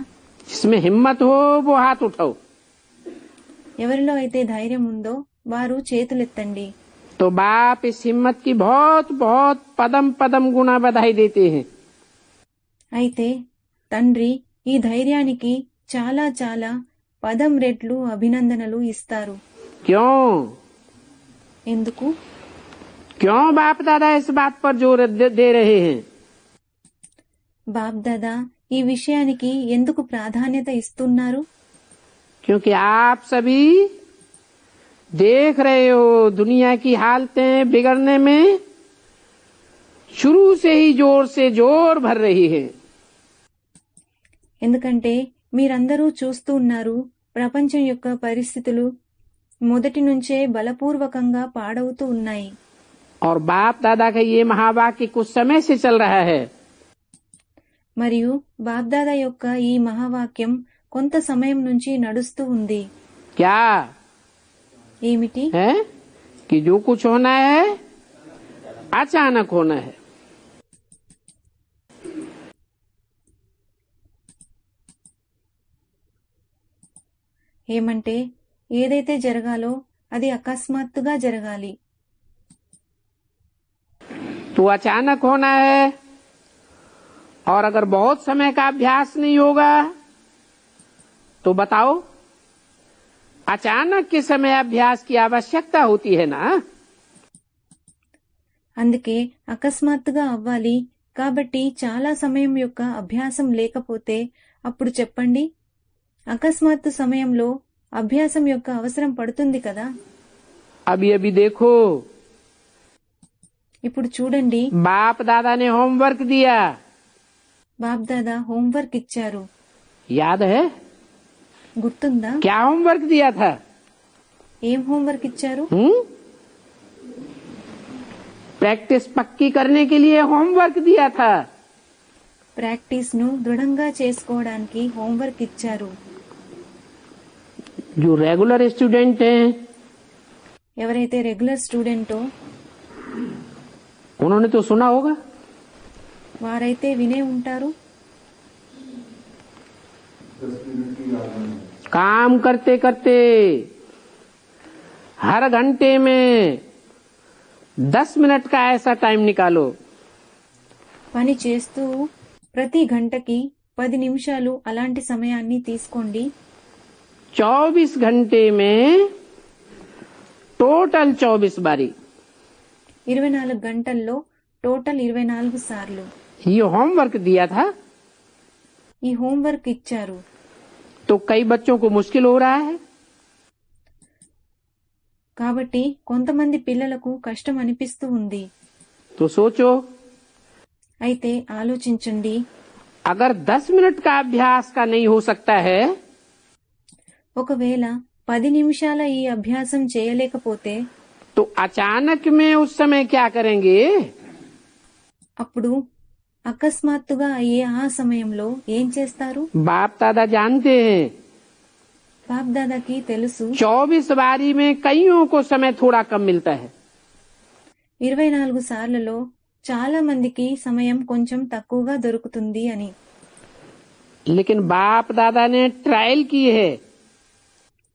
जिसमें हिम्मत हो वो हाथ उठाओ। ఎవరిలో అయితే ధైర్యం ఉందో వారు చేతులెత్తండి. तो बाप इस हिम्मत की बहुत बहुत पदम पदम गुना बधाई देते हैं। అయితే తండ్రి ఈ ధైర్యానికి చాలా చాలా పదం రెట్లు అభినందనలు ఇస్తారు. क्यों? ఎందుకు? क्यों बाप दादा इस बात पर जोर दे रहे हैं? బాబ్దాదా ఈ విషయానికి ఎందుకు ప్రాధాన్యత ఇస్తున్నారు? क्योंकि आप सभी देख रहे हो दुनिया की हालतें बिगड़ने में शुरू से ही जोर से जोर भर रही है। ఎందుకంటే మీరందరూ చూస్తూ ఉన్నారు ప్రపంచం యొక్క పరిస్థితులు మొదటి నుంచే బలపూర్వకంగా పాడవుతూ ఉన్నాయి. और बाप दादा का ये महावाक्य कुछ समय से चल रहा है। మరియు బాబ్దాదా యొక్క ఈ మహావాక్యం కొంత సమయం నుంచి నడుస్తూ ఉంది. क्या ఏమిటి? है कि जो कुछ होना है अचानक होना है। ఏమంటే ఏదైతే జరగాలో అది అకస్మాత్తుగా జరగాలి. तो अचानक होना है और अगर बहुत समय का अभ्यास नहीं होगा तो बताओ, अचानक के समय अभ्यास की आवश्यकता होती है ना। అందుకే అకస్మాత్తుగా అవ్వాలి, కాబట్టి చాలా సమయం యొక్క అభ్యాసం లేకపోతే అప్పుడు చెప్పండి. అకస్మాత్తు సమయంలో అభ్యాసం యొక్క అవసరం పడుతుంది కదా. अभी अभी देखो, ఇప్పుడు చూడండి, बाप दादा ने होमवर्क दिया, బాబ్దాదా హోంవర్క్ ఇచ్చారు. याद है? గుర్తుందా? क्या होमवर्क दिया था? ఏం హోంవర్క్ ఇచ్చారు? प्रैक्टिस पक्की करने के लिए होमवर्क दिया था। ప్రాక్టీస్ ను దృఢంగా చేసుకోవడానికి హోంవర్క్ ఇచ్చారు. जो रेगुलर स्टूडेंट हैं, ఎవరైతే రెగ్యులర్ స్టూడెంటో उन्होंने तो सुना होगा। వారైతే వినే ఉంటారు. काम करते करते हर घंटे में 10 मिनट का ऐसा टाइम निकालो, పని చేస్తూ ప్రతి గంటకి 10 నిమిషాలు అలాంటి సమయాన్ని తీసుకోండి. 24 घंटे में टोटल 24 बारी 24 గంటల్లో టోటల్ 24 సార్లు ये होमवर्क दिया था। ఈ హోంవర్క్ ఇచ్చారు. तो कई बच्चों को मुश्किल हो रहा है, కాబట్టి కొంతమంది పిల్లలకు కష్టం అనిపిస్తూ ఉంది. तो सोचो, అయితే ఆలోచించండి, अगर 10 मिनट का अभ्यास का नहीं हो सकता है ఒకవేళ 10 నిమిషాల ఈ అభ్యాసం చేయలేకపోతే तो अचानक में उस समय क्या करेंगे? అప్పుడు అకస్మాత్తుగా అయ్యే ఆ సమయంలో ఏం చేస్తారు? बाप दादा जानते हैं, బాబ్దాదాకి తెలుసు, 24 बारी में कईयों को समय थोड़ा कम मिलता है, 24 సార్లలో చాలా మందికి సమయం కొంచెం తక్కువగా దొరుకుతుంది అని. लेकिन बाप दादा ने ट्रायल की है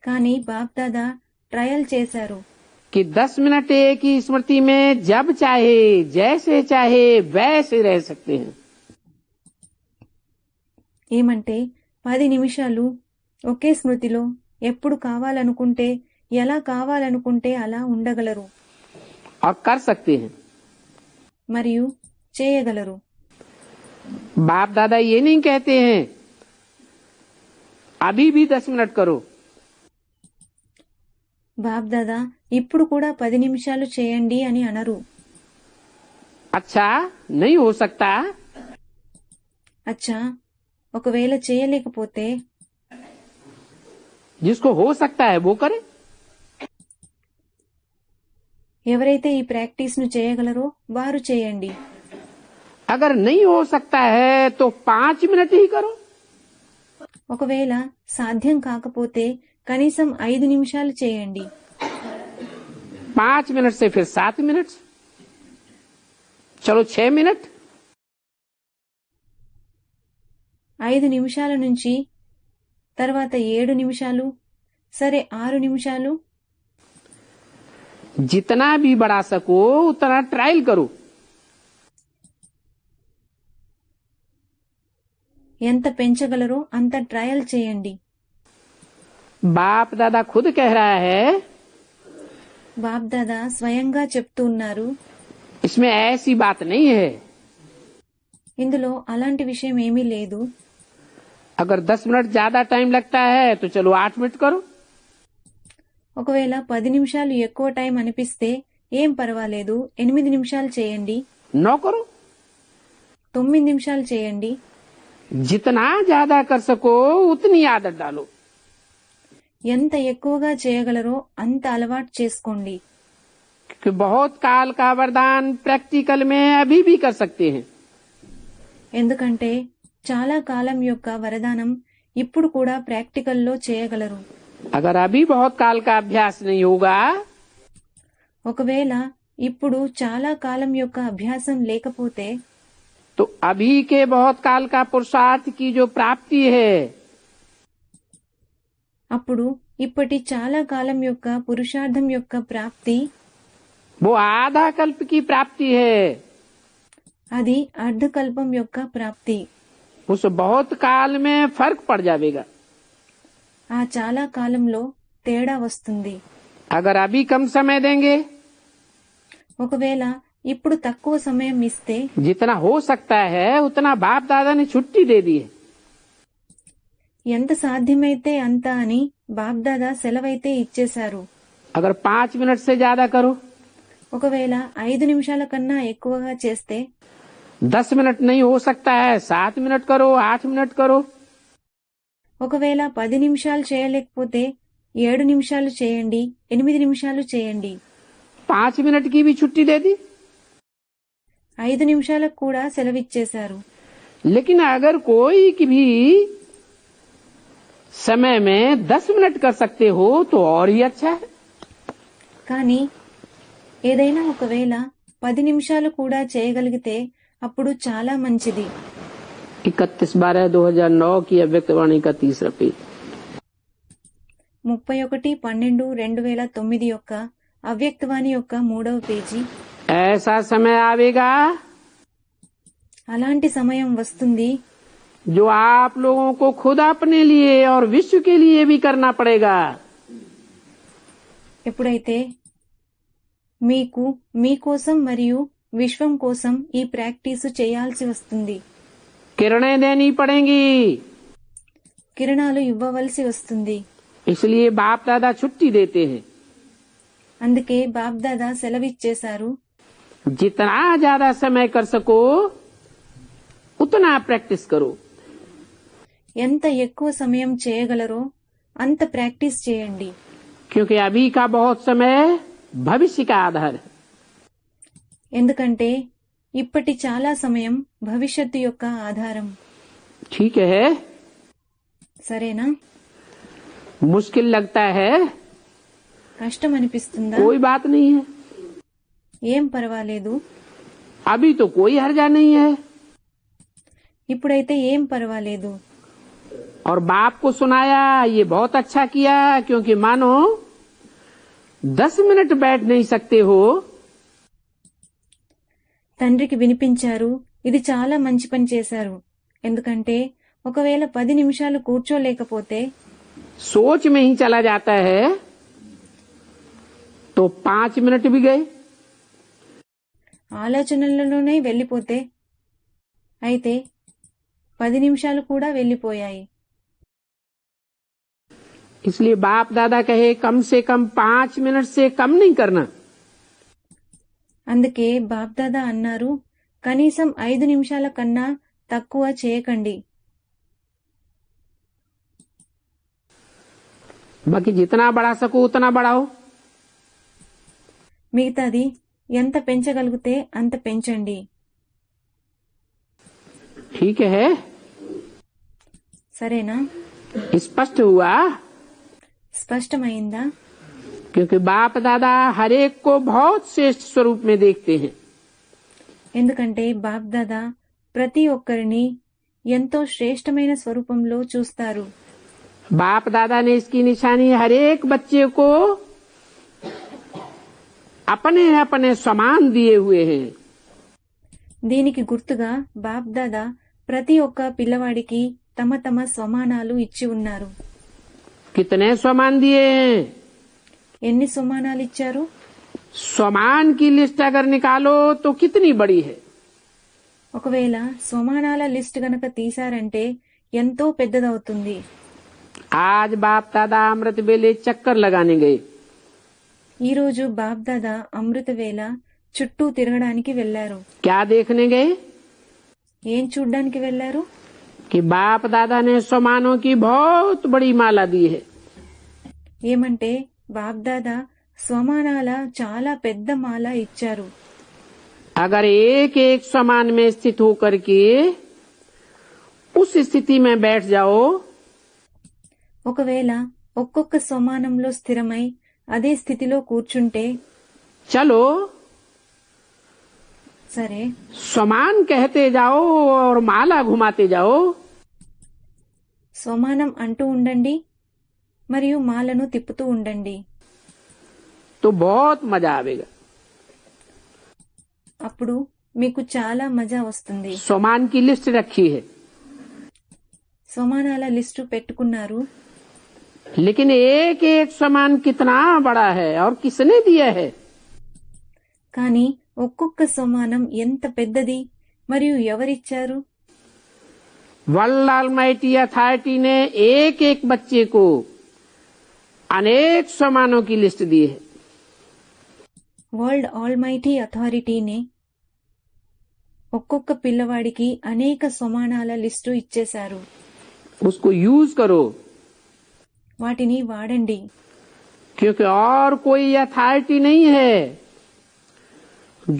కానీ బాబ్దాదా ట్రయల్ చేశారు. कि 10 मिनट एक ही स्मृति में जब चाहे जैसे चाहे वैसे रह सकते हैं। ఏమంటే 10 నిమిషాలు ఒకే స్మృతిలో ఎప్పుడు కావాలనుకుంటే ఎలా కావాలనుకుంటే అలా ఉండగలరు और कर सकते हैं। మరియు చేయగలరు. बाप दादा ये नहीं कहते हैं अभी भी 10 मिनट करो, బాబ్దాదా ఇప్పుడు కూడా 10 నిమిషాలు చేయండి అని అనరు. अच्छा नहीं हो सकता అచ్చా, ఒకవేళ చేయలేకపోతే जिसको हो सकता है वो करे। ఎవరైతే ఈ ప్రాక్టీస్ ను చేయగలరో వారు చేయండి. अगर नहीं हो सकता है तो 5 मिनट ही करो, ఒకవేళ సాధ్యం కాకపోతే కనీసం 5 నిమిషాలు చేయండి. 5 मिनट से फिर 7 मिनट, चलो 6 मिनट, 5 నిమిషాల నుంచి తర్వాత 7 నిమిషాలు, సరే 6 నిమిషాలు, जितना भी बढ़ा सको उतना ट्रायल करो। ఎంత పెంచగలరో అంత ట్రయల్ చేయండి. बाप दादा खुद कह रहा है, బాబ్దాదా స్వయంగా చెప్తూ ఉన్నారు, इसमें ऐसी बात नहीं है। ఇందులో అలాంటి విషయం ఏమీ లేదు. अगर 10 मिनट ज्यादा टाइम लगता है तो चलो 8 मिनट करो, ఒకవేళ 10 నిమిషాలు ఎక్కువ టైం అనిపిస్తే ఏం పర్వాలేదు, 8 నిమిషాలు చేయండి, 9 करो। 9 నిమిషాలు చేయండి. जितना ज्यादा कर सको उतनी आदत डालो। ఎంత ఎక్కువగా చేయగలరో అంత అలవాటు చేసుకోండి. कि बहुत काल का वरदान प्रैक्टिकल में अभी भी कर सकते हैं। ఎందుకంటే చాలా కాలం యొక్క వరదానం ఇప్పుడు కూడా ప్రాక్టికల్లో చేయగలరు. अगर अभी बहुत काल का अभ्यास नहीं होगा ఒకవేళ ఇప్పుడు చాలా కాలం యొక్క అభ్యాసం లేకపోతే तो अभी के बहुत काल का पुरुषार्थ की जो प्राप्ति है అప్పుడు ఇప్పటి చాలా కాలం యొక్క పురుషార్థం యొక్క ప్రాప్తి वो आधा कल्प की प्राप्ति है। అది అర్ధకల్పం యొక్క ప్రాప్తి. उस बहुत काल में फर्क पड़ जाएगा। ఆ చాలా కాలంలో తేడా వస్తుంది. अगर अभी कम समय देंगे, ఒకవేళ ఇప్పుడు తక్కువ సమయం ఇస్తే जितना हो सकता है उतना बाप दादा ने छुट्टी दे दी है। ఎంత సాధ్యమైతే అంత అని బాబ్దాదా సెలవైతే ఇచ్చేశారు. अगर 5 मिनट से ज्यादा करो, ఒకవేళ 5 నిమిషాల కన్నా ఎక్కువగా చేస్తే 10 मिनट नहीं हो सकता है 7 मिनट करो, 8 मिनट करो। ఒకవేళ 10 నిమిషాలు చేయలేకపోతే 7 నిమిషాలు చేయండి, 8 నిమిషాలు చేయండి. 5 मिनट की भी छुट्टी दे दी। 5 నిమిషాలకు కూడా సెలవిచ్చేశారు. लेकिन अगर कोई की भी समय में 10 मिनट कर सकते हो तो और ही अच्छा है। కానీ ఏదైనా ఒకవేళ 10 నిమిషాలు కూడా చేయగలిగితే అప్పుడు చాలా మంచిది. 31/12/2009 की अव्यक्तवाणी का तीसरा पेज। 31/12/2009 యొక్క అవ్యక్తవాణి యొక్క 3వ పేజీ. ऐसा समय आवेगा అలాంటి సమయం వస్తుంది जो आप लोगों को खुद अपने लिए और विश्व के लिए भी करना पड़ेगा। ఎప్పుడైతే మీకు మీకోసం మరియు విశ్వం కోసం ఈ ప్రాక్టీసు చేయాల్సి వస్తుంది. किरणें देनी पड़ेंगी, కిరణాలు ఇవ్వవలసి వస్తుంది. इसलिए बाप दादा छुट्टी देते हैं। అందుకే బాబ్దాదా సెలవిచ్చేశారు. जितना ज्यादा समय कर सको उतना प्रैक्टिस करो, ఎంత ఎక్కువ సమయం చేయగలరో అంత ప్రాక్టీస్ చేయండి. क्योंकि अभी का बहुत समय भविष्य का आधार है। ఎందుకంటే ఇప్పటి చాలా సమయం భవిష్యత్తు యొక్క ఆధారం. ठीक है, సరేనా? मुश्किल लगता है, కష్టం అనిపిస్తుందా? कोई बात नहीं है, ఏం పర్వాలేదు. अभी तो कोई हर्जा नहीं है। ఇప్పుడైతే ఏం పర్వాలేదు. और बाप को सुनाया, ये बहुत अच्छा किया, क्योंकि मानो 10 मिनट बैठ नहीं सकते हो తండ్రికి వినిపించారు. ఇది చాలా మంచి పని చేశారు. ఎందుకంటే ఒకవేళ 10 నిమిషాలు కూర్చోలేకపోతే सोच में ही चला जाता है तो 5 मिनट भी गए। ఆలోచనలలోనే వెళ్లిపోతే అయితే 10 నిమిషాలు కూడా వెళ్లిపోయాయి. इसलिए बाप दादा कहे कम से कम 5 मिनट से कम नहीं करना। అందుకే బాబ్దాదా అన్నారు, కనీసం 5 నిమిషాల కన్నా తక్కువ చేయకండి. बाकी जितना बढ़ा सको उतना बढ़ाओ। మిగతాది ఎంత పెంచగలిగితే అంత పెంచండి. ठीक है, సరేనా? स्पष्ट हुआ? స్పష్టమైందా? क्योंकि बाप दादा हर एक को बहुत श्रेष्ठ स्वरूप में देखते हैं। ఎందుకంటే బాబ్దాదా ప్రతి ఒక్కరిని ఎంతో శ్రేష్టమైన స్వరూపంలో చూస్తారు. बाप दादा ने इसकी निशानी हर एक बच्चे को अपने अपने समान दिए हुए हैं। దీనికి గుర్తుగా బాబ్దాదా ప్రతి ఒక్క పిల్లవాడికి తమ తమ స్వమానాలు ఇచ్చి ఉన్నారు. कितने समान दिए हैं? ఎన్ని స్వమానాలు ఇచ్చారు? समान की लिस्ट अगर निकालो तो कितनी बड़ी है? ఒకవేళ స్వమానాల లిస్ట్ గనక తీశారంటే ఎంతో పెద్దదవుతుంది. आज बाप दादा अमृत बेले चक्कर लगाने गए। ఈ రోజు బాబ్దాదా అమృత వేళ చుట్టూ తిరగడానికి వెళ్లారు. क्या देखने गए? ఏం చూడ్డానికి వెళ్లారు? कि बाप दादा ने समानों की बहुत बड़ी माला दी है। ఏమంటే బాబ్దాదా స్వమానాల చాలా పెద్ద మాల ఇచ్చారు. अगर एक एक समान में स्थित होकर के उस स्थिति में बैठ जाओ ఒకవేళ ఒక్కొక్క స్వమానంలో స్థిరమై అదే స్థితిలో కూర్చుంటే चलो సరే, समान कहते जाओ और माला घुमाते जाओ స్వమానం అంటూ ఉండండి మరియు మాలను తిప్పుతూ ఉండండి. तो बहुत मजा आएगा। అప్పుడు మీకు చాలా మజా వస్తుంది. सोमान की लिस्ट रखी है, సోమానాల లిస్టు పెట్టుకున్నారు. लेकिन एक एक सामान कितना बड़ा है और किसने दिया है? కానీ ఒక్కొక్క సోమానం ఎంత పెద్దది మరియు ఎవరిచ్చారు? वर्ल्ड ऑलमाइटी अथॉरिटी ने एक एक बच्चे को अनेक सामानों की लिस्ट दी है. వరల్డ్ ఆల్మైటీ అథారిటీనే ఒక్కొక్క పిల్లవాడికి అనేక సోమానాల లిస్టు ఇచ్చేశారు. उसको यूज करो, వాటిని వాడండి. क्योंकि और कोई अथॉरिटी नहीं है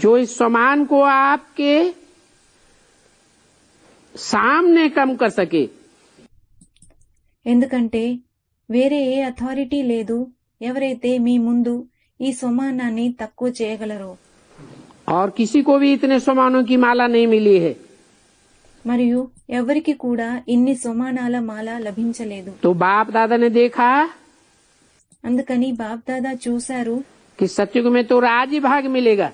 जो इस सामान को आपके सामने कम कर सके. ఎందుకంటే వేరే ఏ అథారిటీ లేదు ఎవరైతే మీ ముందు ఈ సోమానాన్ని తక్కువ చేయగలరో. और किसी को भी इतने सामानों की माला नहीं मिली है. మరియు ఎవరికి కూడా ఇన్ని సోమానాల మాల లభించలేదు. तो बाप दादा ने देखा అందుకని బాప్దాదా చూశారు कि सत्युग में तो राज्य भाग मिलेगा,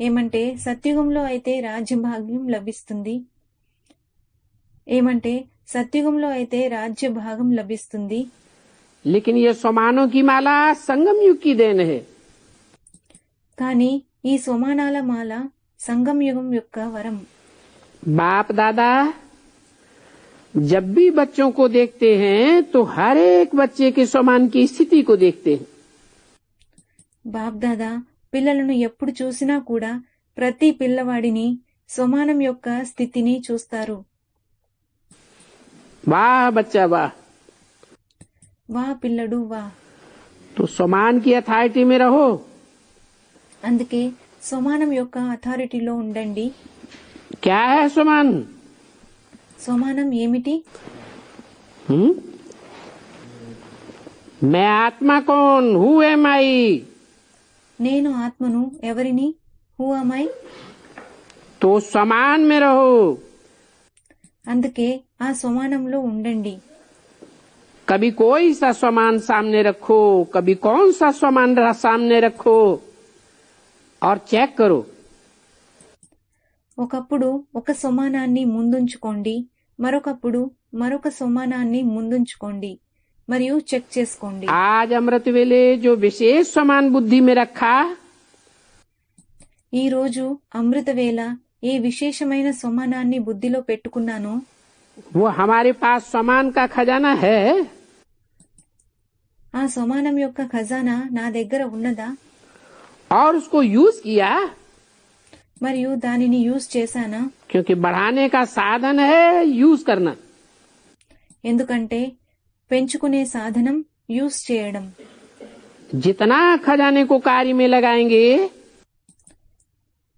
ఏమంటే సత్యుగంలో అయితే రాజ్యభాగ్యం లభిస్తుంది. ఏమంటే సత్యుగంలో అయితే రాజ్య భాగం లభిస్తుంది. लेकिन ये सामानों की माला संगम युग की देन है. కానీ ఈ సోమానాల మాల సంగం యుగం యొక్క వరం. बाप दादा जब भी बच्चों को देखते हैं तो हर एक बच्चे के सामान की स्थिति को देखते हैं. బాప్దాదా పిల్లలను ఎప్పుడు చూసినా కూడా ప్రతి పిల్లవాడిని సోమానం యొక్క స్థితిని చూస్తారు. वाह बच्चा वाह. వా పిల్లడు వా. तो सामान की अथॉरिटी में रहो. అందుకే సోమానం యొక్క అథారిటీలో ఉండండి. क्या है सामान? సోమానం ఏమిటి? मैं आत्मा कौन? हु एम आई? నేను ఆత్మను ఎవరిని? Who am I? तो सामान में रहो. అందుకే ఆ సోమానంలో ఉండండి. कभी कोई सा सामान सामने रखो, कभी कौन सा सामान सामने रखो और चेक करो. ఒకప్పుడు ఒక సోమానాన్ని ముందుంచుకోండి, మరొకప్పుడు మరొక సోమానాన్ని ముందుంచుకోండి మరియు చెక్ చేసుకోండి. आज अमृत वेले जो विशेष सामान बुद्धि में रखा, ఈ రోజు అమృత వేళ ఏ విశేషమైన సోమానాన్ని బుద్ధిలో పెట్టుకున్నానో वो हमारे पास सामान का खजाना है. ఆ సోమానం యొక్క ఖజానా నా దగ్గర ఉన్నదా और उसको यूज किया, మరియు దానిని యూజ్ చేశానా? क्योंकि बढ़ाने का साधन है यूज करना. ఎందుకంటే పెంచుకునే సాధనం యూజ్ చేయడం. जितना खजाने को कार्य में लगाएंगे,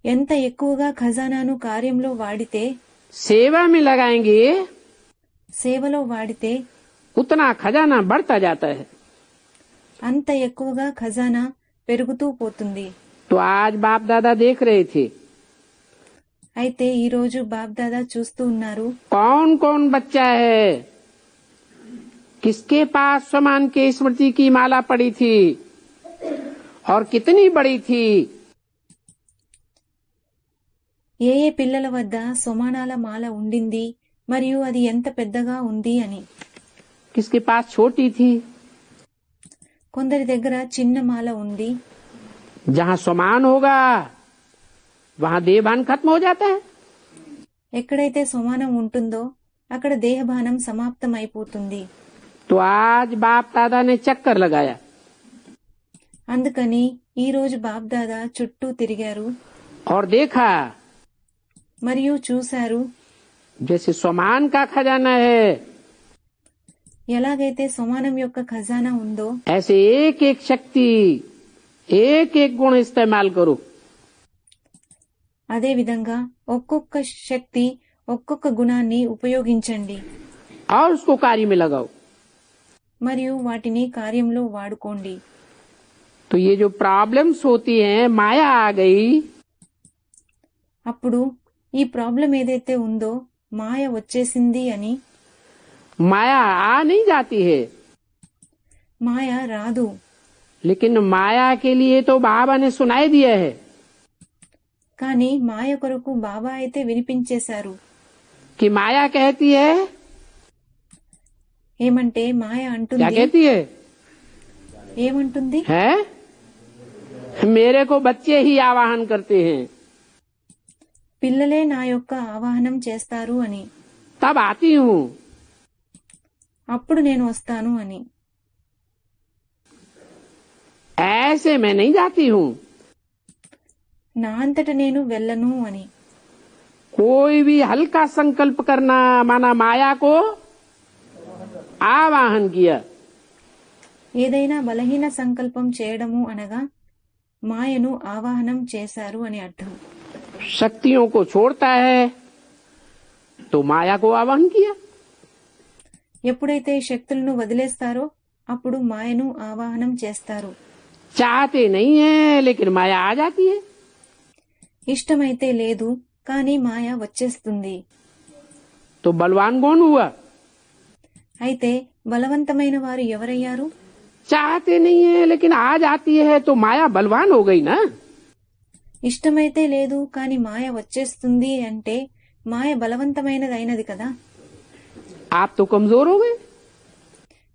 ఎంత ఎక్కువగా ఖజానాను కార్యంలో వాడితే, सेवा में लगाएंगे, సేవలో వాడితే उतना खजाना बढ़ता जाता है. అంత ఎక్కువగా ఖజానా పెరుగుతూ పోతుంది. तो आज बाप दादा देख रहे थे అయితే ఈ రోజు బాప్దాదా చూస్తూ ఉన్నారు कौन कौन बच्चा है, किसके पास सामान के स्मृति की माला पड़ी थी और कितनी बड़ी थी. ఏ ఏ పిల్లల వద్ద సోమానాల మాల ఉండింది మరియు అది ఎంత పెద్దగా ఉంది అని. किसके पास छोटी थी. కొందరి దగ్గర చిన్న మాల ఉంది. जहाँ सामान होगा वहाँ देहभान खत्म हो जाता है. ఎక్కడైతే సోమానం ఉంటుందో అక్కడ దేహభానం సమాప్తం అయిపోతుంది. तो आज बाप दादा ने चक्कर लगाया అందుకని ఈ రోజు బాప్దాదా చుట్టూ తిరిగారు और देखा మరియు చూశారు जैसे सामान का खजाना है, ఎలాగైతే సోమానం యొక్క ఖజానా ఉందో ऐसे एक एक शक्ति, एक एक गुण इस्तेमाल करो. అదే విధంగా ఒక్కొక్క శక్తి ఒక్కొక్క గుణాన్ని ఉపయోగించండి और उसको कार्य में लगाओ. మరియు వాటిని కార్యంలో వాడుకోండి. तो ये जो प्रॉब्लम्स होती हैं, माया आ गई, అప్పుడు ఈ ప్రాబ్లం ఏదైతే ఉందో మాయ వచ్చేసింది అని. माया आ नहीं जाती है, మాయ రాదు. लेकिन माया के लिए तो बाबा ने सुनाई दिया है కానీ మాయ కొరకు బాబా అయితే వినిపించేశారు. कि माया कहती है, ఏమంటే మాయ क्या అంటుంది, कहती है? ఏమంటుంది? है मेरे को बच्चे ही आवाहन करते हैं, పిల్లలే నా యొక్క ఆవాహనం చేస్తారు అని, तब आती हूँ. అప్పుడు నేను వస్తాను అని. ऐसे मैं नहीं जाती हूँ. నా అంతట నేను వెళ్ళను అని. कोई भी हल्का संकल्प करना माना माया को आवाहन किया. ఏదైనా బలహీన సంకల్పం చేయడము అనగా మాయను ఆవాహనం చేశారు అని అర్థం. शक्तियों को छोड़ता है तो माया को आवाहन किया. ఎప్పుడైతే శక్తులను వదిలేస్తారో అప్పుడు మాయను ఆవాహనం చేస్తారు. चाहते नहीं है लेकिन माया आ जाती है. ఇష్టమైతే లేదు కానీ మాయ వచ్చేస్తుంది. तो बलवान कौन हुआ? అయితే బలవంతమైన వారు ఎవరయ్యారు? चाहते नहीं है लेकिन आ जाती है तो माया बलवान हो गई ना. ఇష్టమైతే లేదు కానీ మాయ వచ్చేస్తుంది అంటే మాయ బలవంతమైనదైనది కదా. आप तो कमजोर हो गए.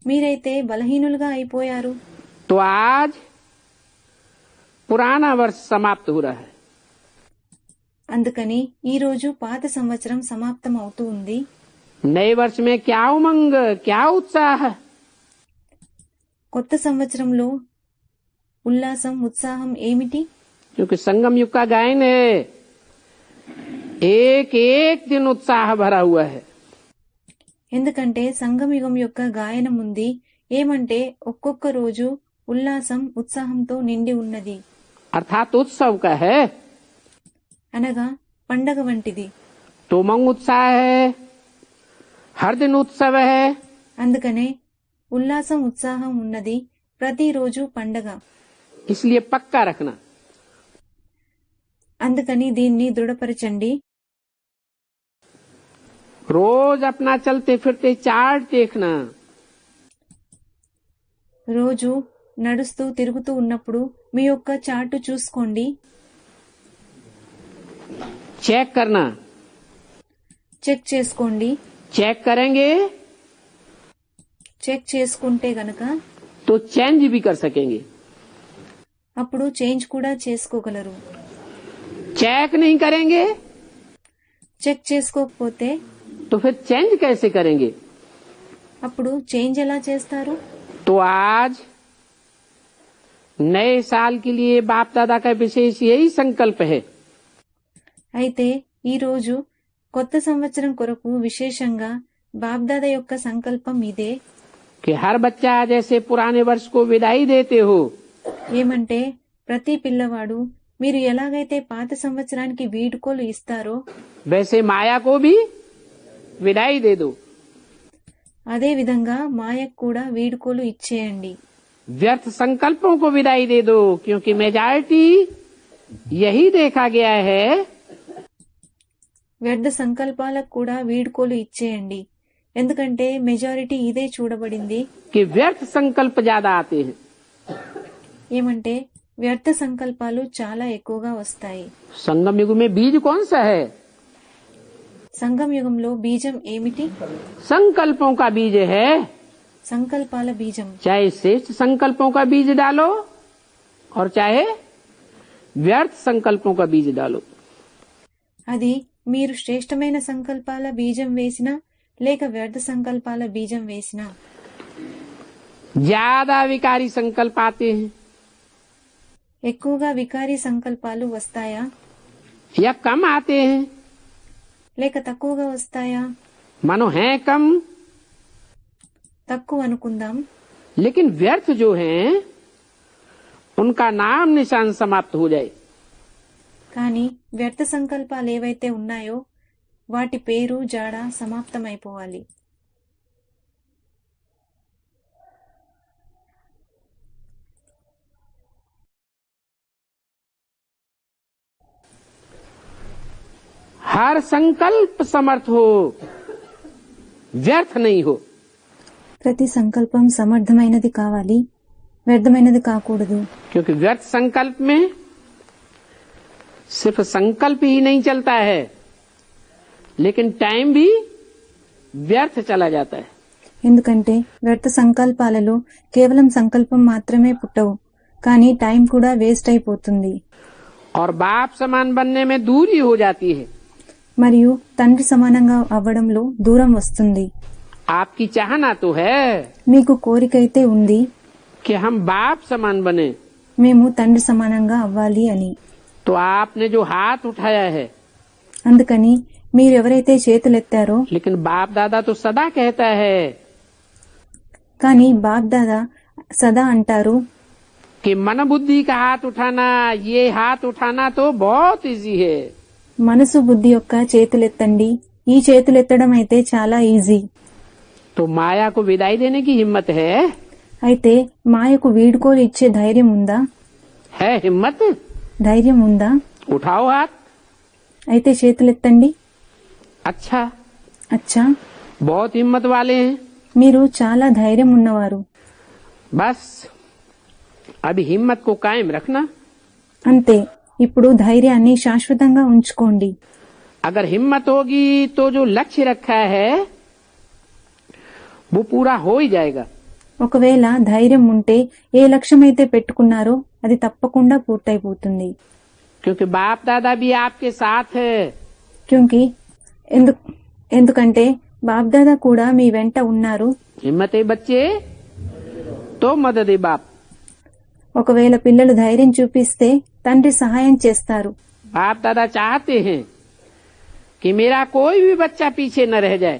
మీరైతే బలహీనులుగా అయిపోయారు. तो आज पुराना वर्ष समाप्त हो रहा है. అందుకని ఈ రోజు పాత సంవత్సరం సమాప్తం అవుతూ ఉంది. नए वर्ष में क्या उमंग, क्या उत्साह. కొత్త సంవత్సరంలో ఉల్లాసం ఉత్సాహం ఏమిటి? क्योंकि संगम युग का गायन है, एक एक दिन उत्साह भरा हुआ है. ఎందుకంటే సంగమయుగం యొక్క గాయనం ఉంది. ఏమంటే ఒక్కొక్క రోజు ఉల్లాసం ఉత్సాహంతో నిండి ఉన్నది. अर्थात उत्सव का है. అనగా పండగ వంటిది. तो उमंग उत्साह है, हर दिन उत्सव है. అందుకనే ఉల్లాసం ఉత్సాహం ఉన్నది. ప్రతిరోజు పండగ. इसलिए पक्का रखना. అందుకని దీన్ని దృఢపరచండి. रोज अपना चलते फिरते चार्ट देखना. రోజు నడుస్తూ తిరుగుతూ ఉన్నప్పుడు మీ యొక్క చార్టు చూసుకోండి. चेक करना. చెక్ చేసుకోండి. चेक करेंगे చెక్ చేసుకుంటే గనక तो चेंज भी कर सकेंगे. అప్పుడు చేంజ్ కూడా చేసుకోగలరు. चेक नहीं करेंगे చెక్ చేసుకోకపోతే तो फिर चेंज कैसे करेंगे. అప్పుడు చేంజ్ ఎలా చేస్తారు? तो आज नए साल के लिए बाप दादा का विशेष यही संकल्प है అయితే ఈ రోజు కొత్త సంవత్సరం కొరకు విశేషంగా బాబ్దాదా యొక్క సంకల్పం ఇదే. कि हर बच्चा जैसे पुराने वर्ष को विदाई देते हो, ఏమంటే ప్రతి పిల్లవాడు మీరు ఎలాగైతే పాత సంవత్సరానికి వీడ్కోలు ఇస్తారో वैसे माया को भी विदाई दे दो. అదే విధంగా మాయకు కూడా వీడ్కోలు ఇచ్చేయండి. व्यर्थ संकल्पों को विदाई दे दो, क्योंकि मेजॉरिटी यही देखा गया है వ్యర్థ సంకల్పాలకు కూడా వీడ్కోలు ఇచ్చేయండి. ఎందుకంటే మెజారిటీ ఇదే చూడబడింది. कि व्यर्थ संकल्प ज्यादा आते हैं. ఏమంటే వ్యర్థ సంకల్పాలు చాలా ఎక్కువగా వస్తాయి. संगम युग में बीज कौन सा है? సంగం యుగంలో బీజం ఏమిటి? संकल्पों का बीज है. సంకల్పాల బీజం. चाहे श्रेष्ठ संकल्पों का बीज डालो और चाहे व्यर्थ संकल्पों का बीज डालो. అది మీరు శ్రేష్టమైన సంకల్పాల బీజం వేసినా లేక వ్యర్థ సంకల్పాల బీజం వేసినా. ज्यादा विकारी संकल्प आते हैं ఎక్కువగా వికారీ సంకల్పాలు వస్తాయా या कम आते हैं. లేక తక్కువగా వస్తాయా? मानो हैं कम, తక్కువ అనుకుందాం. लेकिन व्यर्थ जो हैं उनका नाम निशान समाप्त हो जाए. కానీ వ్యర్థ సంకల్పాలు ఏవైతే ఉన్నాయో వాటి పేరు జాడ సమాప్తమైపోవాలి. हर संकल्प समर्थ हो, व्यर्थ नहीं हो. ప్రతి సంకల్పం సమర్థమైనది కావాలి, వ్యర్థమైనది కాకూడదు. क्योंकि व्यर्थ संकल्प में सिर्फ संकल्प ही नहीं चलता है, लेकिन टाइम भी व्यर्थ चला जाता है। ఎందుకంటే వ్యర్థ సంకల్పాలలో కేవలం సంకల్పం మాత్రమే పుట్టవు, కానీ టైం కూడా వేస్ట్ అయిపోతుంది. और बाप समान बनने में दूरी हो जाती है। మరియు తండ్రి సమానంగా అవ్వడంలో దూరం వస్తుంది. आपकी चाहना तो है మీకు కోరికైతే ఉంది कि हम बाप समान बने, మేము తండ్రి సమానంగా అవ్వాలి అని. तो आपने जो हाथ उठाया है, అందుకని మీరు ఎవరైతే చేతులెత్తారో, लेकिन बाप दादा तो सदा कहता है కానీ బాప్దాదా సదా అంటారు कि मन बुद्धि का हाथ उठाना, ये हाथ उठाना तो बहुत इजी है। మనసు బుద్ధి యొక్క చేతులెత్తండి, ఈ చేతులెత్తడం అయితే చాలా ఈజీ. तो माया को विदाई देने की हिम्मत है? అయితే మాయకు వీడ్కోలు ఇచ్చే ధైర్యం ఉందా? है हिम्मत? ధైర్యం ఉందా? उठाओ हाथ। అయితే చేతులెత్తండి. अच्छा, అచ్చా, बहुत हिम्मत वाले हैं। మీరు చాలా ధైర్యం ఉన్నవారు. बस अभी हिम्मत को कायम रखना। అంతే, ఇప్పుడు ధైర్యాన్ని శాశ్వతంగా ఉంచుకోండి. अगर हिम्मत होगी तो जो लक्ष्य रखा है वो पूरा हो ही जाएगा। ఒకవేళ ధైర్యం ఉంటే ఏ లక్ష్యమైతే పెట్టుకున్నారో అది తప్పకుండా పూర్తయిపోతుంది. क्योंकि बाप दादा भी आपके साथ है। ఎందుకంటే బాప్దాదా కూడా మీ వెంట ఉన్నారు. हिम्मत है बच्चे तो मदद है बाप। ఒకవేళ పిల్లలు ధైర్యం చూపిస్తే తండ్రి సహాయం చేస్తారు. बाप दादा चाहते हैं कि मेरा कोई भी बच्चा पीछे न रह जाए।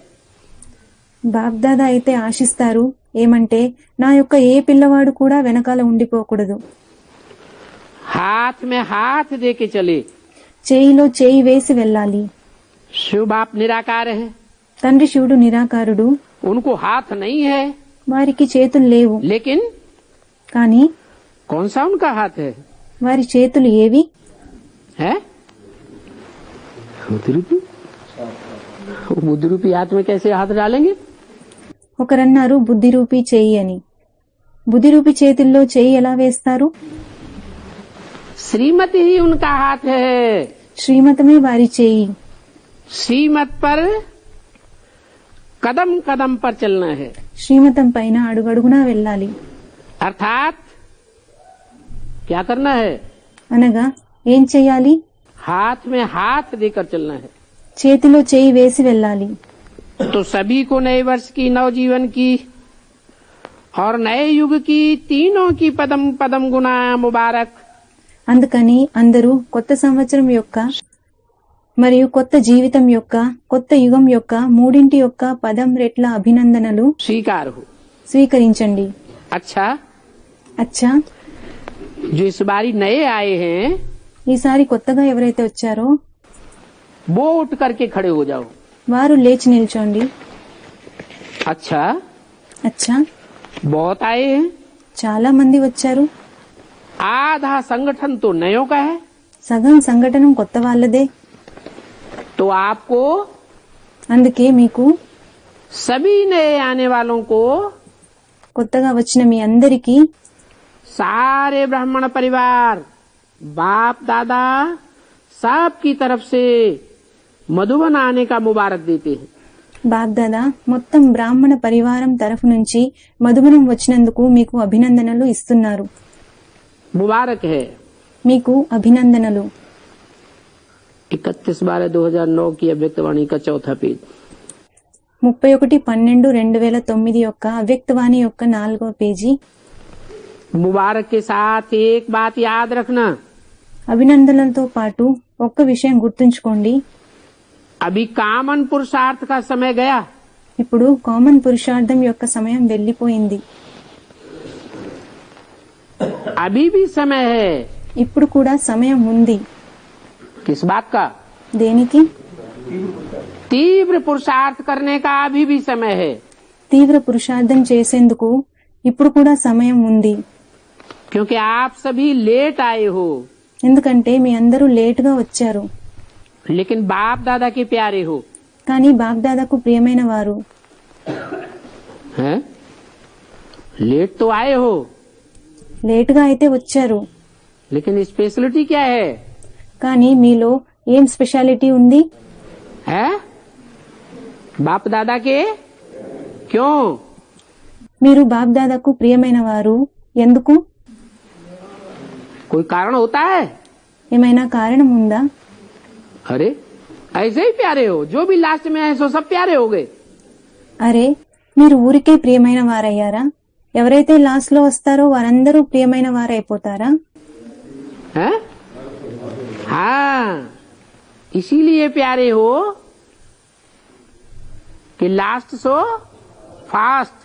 బాప్దాదా అయితే ఆశిస్తారు ఏమంటే నా యొక్క ఏ పిల్లవాడు కూడా వెనకాల ఉండిపోకూడదు. हाथ में हाथ दे के चले। చేయిలో చేయి వేసి వెళ్ళాలి. शिव बाप निराकार है, తండ్రి శివుడు నిరాకారుడు, उनको हाथ नहीं है, వారికి చేతులు లేవు. लेकिन కానీ कौन सा उनका हाथ है? వారి చేతులు ఏవి? है बुद्धि रूपी हाथ में कैसे हाथ डालेंगे? ఒకరన్నారు బుద్ధి రూపీ చేయి అని. బుద్ధి రూపీ చేతుల్లో చేయి ఎలా వేస్తారు? श्रीमत ही उनका हाथ है। శ్రీమతమే వారి చేయి. श्रीमत पर कदम कदम पर चलना है। శ్రీమతం పైన అడుగడుగునా వెళ్ళాలి. अर्थात क्या करना है? అనగా ఏం చెయ్యాలి? हाथ में हाथ देकर चलना है। చేతిలో చేయి వేసి వెళ్ళాలి. तो सभी को नए वर्ष की, नवजीवन की और नए युग की, तीनों की पदम पदम गुना मुबारक। అందుకని అందరూ కొత్త సంవత్సరం యొక్క మరియు కొత్త జీవితం యొక్క కొత్త యుగం యొక్క మూడింటి యొక్క పదం రెట్ల అభినందనలు स्वीकार हो। స్వీకరించండి. अच्छा, అచ్చా, जो इस बारी नए आए हैं ఈసారి కొత్తగా ఎవరైతే వచ్చారో वो उठ करके खड़े हो जाओ। వారు లేచి నిల్చోండి. अच्छा, అచ్చా, बहुत आए हैं। చాలా మంది వచ్చారు. आधा संगठन तो नयों का है, సగం సంఘటనం కొత్త వాళ్ళదే. तो आपको అందుకే మీకు सभी नए आने वालों को, కొత్తగా వచ్చిన మీ అందరికీ सारे ब्राह्मण परिवार, बाप दादा सबकी तरफ से मधुबन आने का मुबारक देते हैं। బాగ్దాదా మొత్తం బ్రాహ్మణ పరివారం తరఫు నుంచి మధుబనం వచ్చినందుకు మీకు అభినందనలు ఇస్తున్నారు. मुबारक है। మీకు అభినందనలు. 31/12/2009 की अव्यक्तवाणी का चौथा पेज। 31/12/2009 యొక్క అవ్యక్తవాణి యొక్క 4వ పేజీ. मुबारक के साथ एक बात याद रखना, అభినందనలతో పాటు ఒక్క విషయం గుర్తుంచుకోండి. अभी कामन पुरुषार्थ का समय गया। ఇప్పుడు కామన్ పురుషార్థం యొక్క సమయం వెళ్లిపోయింది. अभी भी समय है। ఇప్పుడు కూడా సమయం ఉంది. किस बात का? దేనికి? तीव्र पुरुषार्थ करने का अभी भी समय है। తీవ్ర పురుషార్థం చేసేందుకు ఇప్పుడు కూడా సమయం ఉంది. क्योंकि आप सभी लेट आए हो, ఎందుకంటే మీ అందరూ లేటుగా వచ్చారు. लेकिन बाप दादा के प्यारे हो। కానీ బాగ్దాదాకు ప్రియమైన వారు. हैं? लेट तो आए हो, లేటుగా అయితే వచ్చారు. लेकिन स्पेशलिटी क्या है? కానీ మీలో ఏం స్పెషాలిటీ ఉంది? है बाप दादा के क्यों? మీరు బాబ్దాదాకు ప్రియమైన వారు ఎందుకు? कोई कारण होता है? ఏమైనా కారణం ఉందా? अरे ऐसे ही प्यारे हो, जो भी लास्ट में है सो सब प्यारे हो गए। అరే, మీరు ఊరికే ప్రియమైన వారయ్యారా? ఎవరైతే లాస్ట్ లో వస్తారో వారందరూ ప్రియమైన వారైపోతారా? हैं? हाँ, इसीलिए प्यारे हो कि लास्ट सो फास्ट।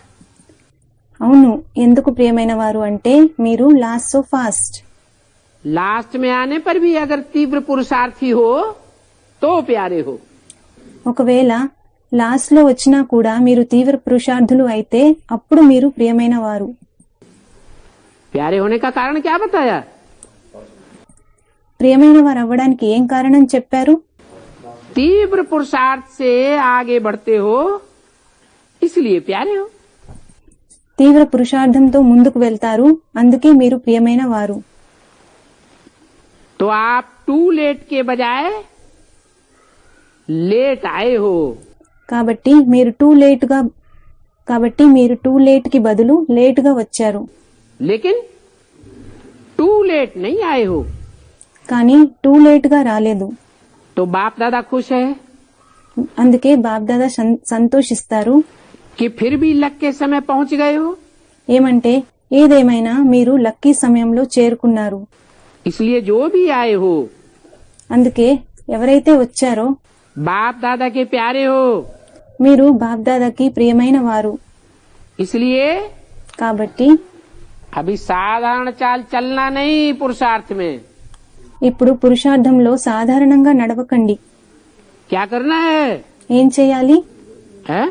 అవును, ఎందుకు ప్రియమైన వారు అంటే మీరు లాస్ట్ సో ఫాస్ట్. लास्ट में आने पर भी अगर तीव्र पुरुषार्थी हो तो प्यारे हो। ఒకవేళ లాస్ట్ లో వచ్చినా కూడా మీరు తీవ్ర పురుషార్థులు అయితే అప్పుడు మీరు ప్రియమైన వారు. प्यारे होने का कारण क्या बताया? ప్రియమైన వారు అవ్వడానికి ఏం కారణం చెప్పారు? तीव्र पुरुषार्थ से आगे बढ़ते हो इसलिए प्यारे हो। తీవ్ర పురుషార్థంతో ముందుకు వెళ్తారు, అందుకే మీరు ప్రియమైన వారు. तो आप टू लेट के बजाय लेट आए हो। కాబట్టి మీరు టూ లేట్ కి బదులు లేట్ గా వచ్చారు. लेकिन टू लेट नहीं आए हो। కానీ టూ లేట్ గా రాలేదు. तो बाप दादा खुश है అందుకే బాబ్దాదా సంతోషిస్తారు. कि फिर भी लक के समय पहुंच गए हो। ఏమంటే ఏదేమైనా మీరు లక్కీ సమయంలో చేరుకున్నారు. इसलिए जो भी आए हो అందుకే ఎవరైతే వచ్చారో बाप दादा के प्यारे हो। మీరు బాబ్దాదాకి ప్రియమైన వారు. इसलिए కాబట్టి अभी साधारण चाल चलना नहीं, पुरुषार्थ में ఇప్పుడు పురుషార్థంలో సాధారణంగా నడవకండి. क्या करना है? ఏం చేయాలి? है?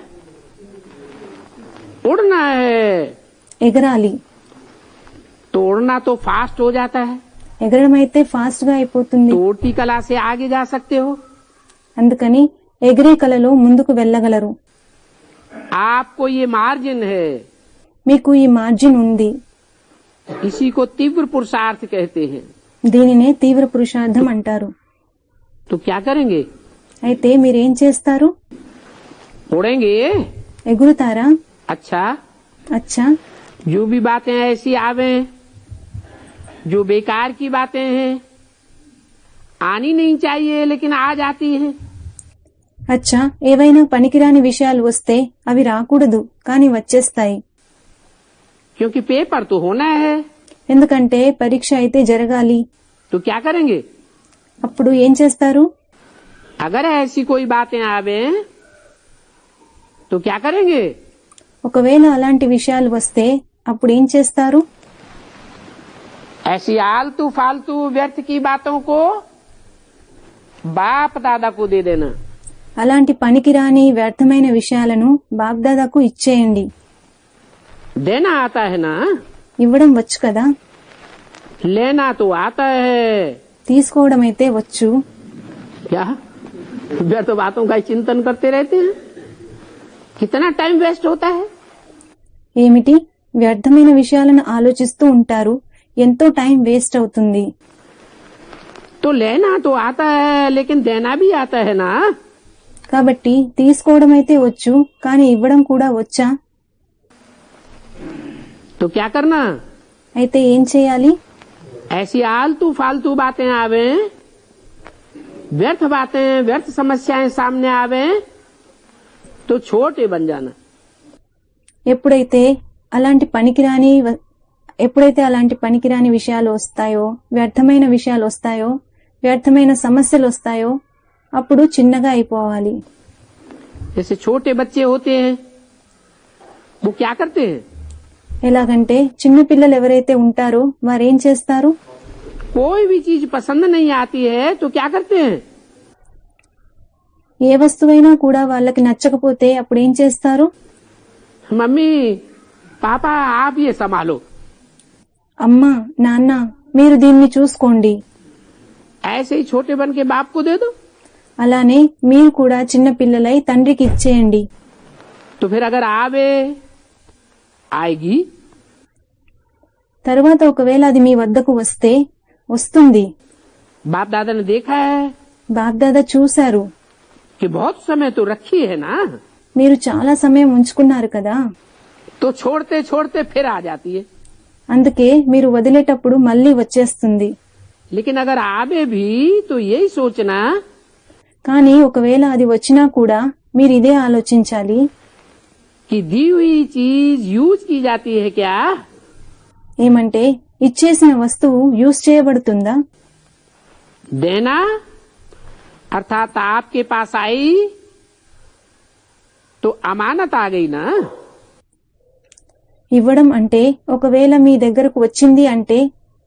उड़ना है। ఎగరాలి. तो उड़ना तो फास्ट हो जाता है, ఎగరడం అయితే ఫాస్ట్ గా అయిపోతుంది. तो उड़ती कला से आगे जा सकते हो। అందుకని ఎగిరే కలలో ముందుకు వెళ్ళగలరు. आपको ये मार्जिन है, మీకు ఈ మార్జిన్ ఉంది. इसी को तीव्र पुरुषार्थ कहते हैं। దీనినే తీవ్ర పురుషార్థం అంటారు. तो क्या करेंगे? అయితే మీరేం చేస్తారు? उड़ेंगे। ఎగురుతారా? अच्छा, అచ్చా, जो भी बातें ऐसी आवे जो बेकार की बातें हैं, आनी नहीं चाहिए लेकिन आ जाती हैं। అచ్చా, ఏవైనా పనికిరాని విషయాలు వస్తే అవి రాకూడదు కానీ వచ్చేస్తాయి. क्योंकि पेपर तो होना है। ఎందుకంటే పరీక్ష అయితే జరగాలి. तो क्या करेंगे? అప్పుడు ఏం చేస్తారు? अगर ऐसी कोई बातें आवे तो क्या करेंगे? ఒకవేళ అలాంటి విషయాలు వస్తే అప్పుడు ఏం చేస్తారు? ऐसी आलतू फालतू व्यर्थ की बातों को बाप दादा को दे देना। అలాంటి పనికిరాని వ్యర్థమైన విషయాలను బాబ్దాదాకు ఇచ్చేయండి. देना आता है ना, ఇవ్వడం వచ్చు కదా, लेना तो आता है। తీసుకోవడం అయితే వచ్చు. क्या व्यर्थ बातों का चिंतन करते रहते हैं? कितना टाइम वेस्ट होता है। ఏమిటి, వ్యర్థమైన విషయాలను ఆలోచిస్తూ ఉంటారు, ఎంతో టైం వేస్ట్ అవుతుంది. तो लेना तो आता है लेकिन देना भी आता है ना। కాబట్టి తీసుకోవడం అయితే వచ్చు కానీ ఇవ్వడం కూడా వచ్చా? तो क्या करना? అయితే ఏం చేయాలి? ऐसी आलतू फालतू बातें आवे, व्यर्थ बातें व्यर्थ समस्याएं सामने आवे तो छोटे बन जाना। ఎప్పుడైతే అలాంటి పనికిరాని విషయాలు వస్తాయో, వ్యర్థమైన విషయాలు వస్తాయో, వ్యర్థమైన సమస్యలు వస్తాయో అప్పుడు చిన్నగా అయిపోవాలి. जैसे छोटे बच्चे होते हैं वो क्या करते हैं? ఎలాగంటే చిన్న పిల్లలు ఎవరైతే ఉంటారో వారేం చేస్తారు? कोई भी चीज पसंद नहीं आती है तो क्या करते हैं? ఏ వస్తువైనా కూడా వాళ్ళకి నచ్చకపోతే అప్పుడు ఏం చేస్తారు? मम्मी पापा आप ये संभालो। అమ్మా, నాన్న మీరు దీన్ని చూసుకోండి. ऐसे ही छोटे बन के बाप को दे दो। అలానే మీరు కూడా చిన్న పిల్లలై తండ్రికి ఇచ్చేయండి. तो फिर अगर आवे आएगी, తరువాత ఒకవేళ అది మీ వద్దకు వస్తే వస్తుంది. बाप दादा ने देखा है బాప్దాదా చూశారు, कि बहुत समय तो रखी है ना, మీరు చాలా సమయం ఉంచుకున్నారు కదా, तो छोड़ते छोड़ते फिर आ जाती है। అందుకే మీరు వదిలేటప్పుడు మళ్ళీ వచ్చేస్తుంది. लेकिन अगर आवे भी तो यही सोचना కానీ ఒకవేళ అది వచ్చినా కూడా మీరు ఇదే ఆలోచించాలి, कि दी हुई चीज यूज की जाती है क्या, ఏమంటే ఇచ్చేసిన వస్తువు యూజ్ చేయబడుతుందా. देना अर्थात आपके पास आई तो अमानत आ गई ना। ఇవ్వడం అంటే ఒకవేళ మీ దగ్గరకు వచ్చింది అంటే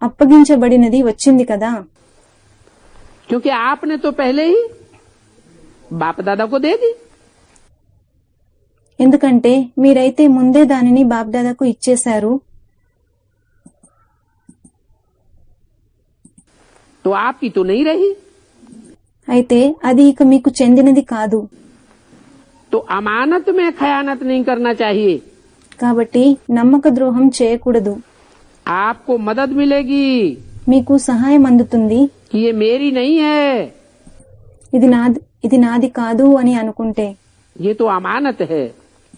అప్పగించబడినది వచ్చింది కదా, क्योंकि आपने तो पहले ही बाप दादा को दे दी। ఎందుకంటే మీరైతే ముందే దానిని బాప్దాదాకు ఇచ్చేశారు, तो आपकी तो नहीं रही, అయితే అది ఇక మీకు చెందినది కాదు. तो अमानत में खयानत नहीं करना चाहिए। కాబట్టి నమ్మక ద్రోహం చేయకూడదు. आपको मदद मिलेगी మీకు సహాయం అందుతుంది. कि ये मेरी नहीं है, ఇది నాది కాదు అని అనుకుంటే, ये तो अमानत है,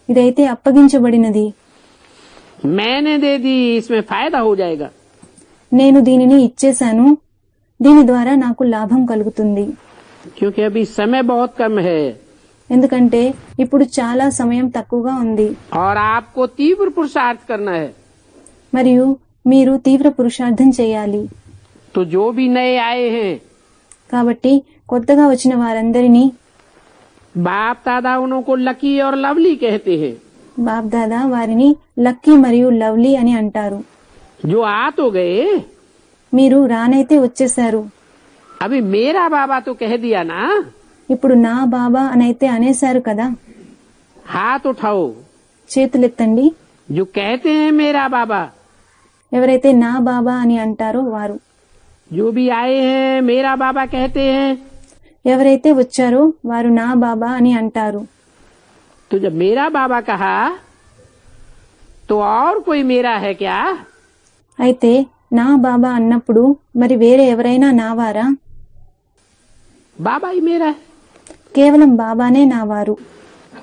ఇదైతే అప్పగించబడినది, मैंने दे दी, इसमें फायदा हो जाएगा। నేను దీనిని ఇచ్చేశాను, దీని ద్వారా నాకు లాభం కలుగుతుంది. क्योंकि अभी समय बहुत कम है ఎందుకంటే ఇప్పుడు చాలా సమయం తక్కువగా ఉంది, और आपको तीव्र पुरुषार्थ करना है। మరియు మీరు తీవ్ర పురుషార్థం చేయాలి. तो जो भी नए आए हैं కాబట్టి కొత్తగా వచ్చిన వారందరినీ बाप दादा उनको लकी और लवली कहते हैं। బాప్దాదా వారిని లక్కీ మరియు లవ్లీ అని అంటారు. जो आ तो गए, మీరు రానైతే వచ్చేశారు, अभी मेरा बाबा तो कह दिया ना, ఇప్పుడు నా బాబా అనైతే అనేశారు కదా. हाथ उठाओ చేతులెత్తండి, जो कहते हैं मेरा बाबा, ఎవరైతే నా బాబా అని అంటారో వారు. जो भी आए हैं मेरा बाबा कहते हैं। ఎవరైతే వచ్చారో వారు నా బాబా అని అంటారు. तो जब मेरा बाबा कहा तो और कोई मेरा है क्या, అయితే నా బాబా అన్నప్పుడు మరి వేరే ఎవరైనా నావారా, बाबा ही मेरा है। కేవలం బాబానే నావారు.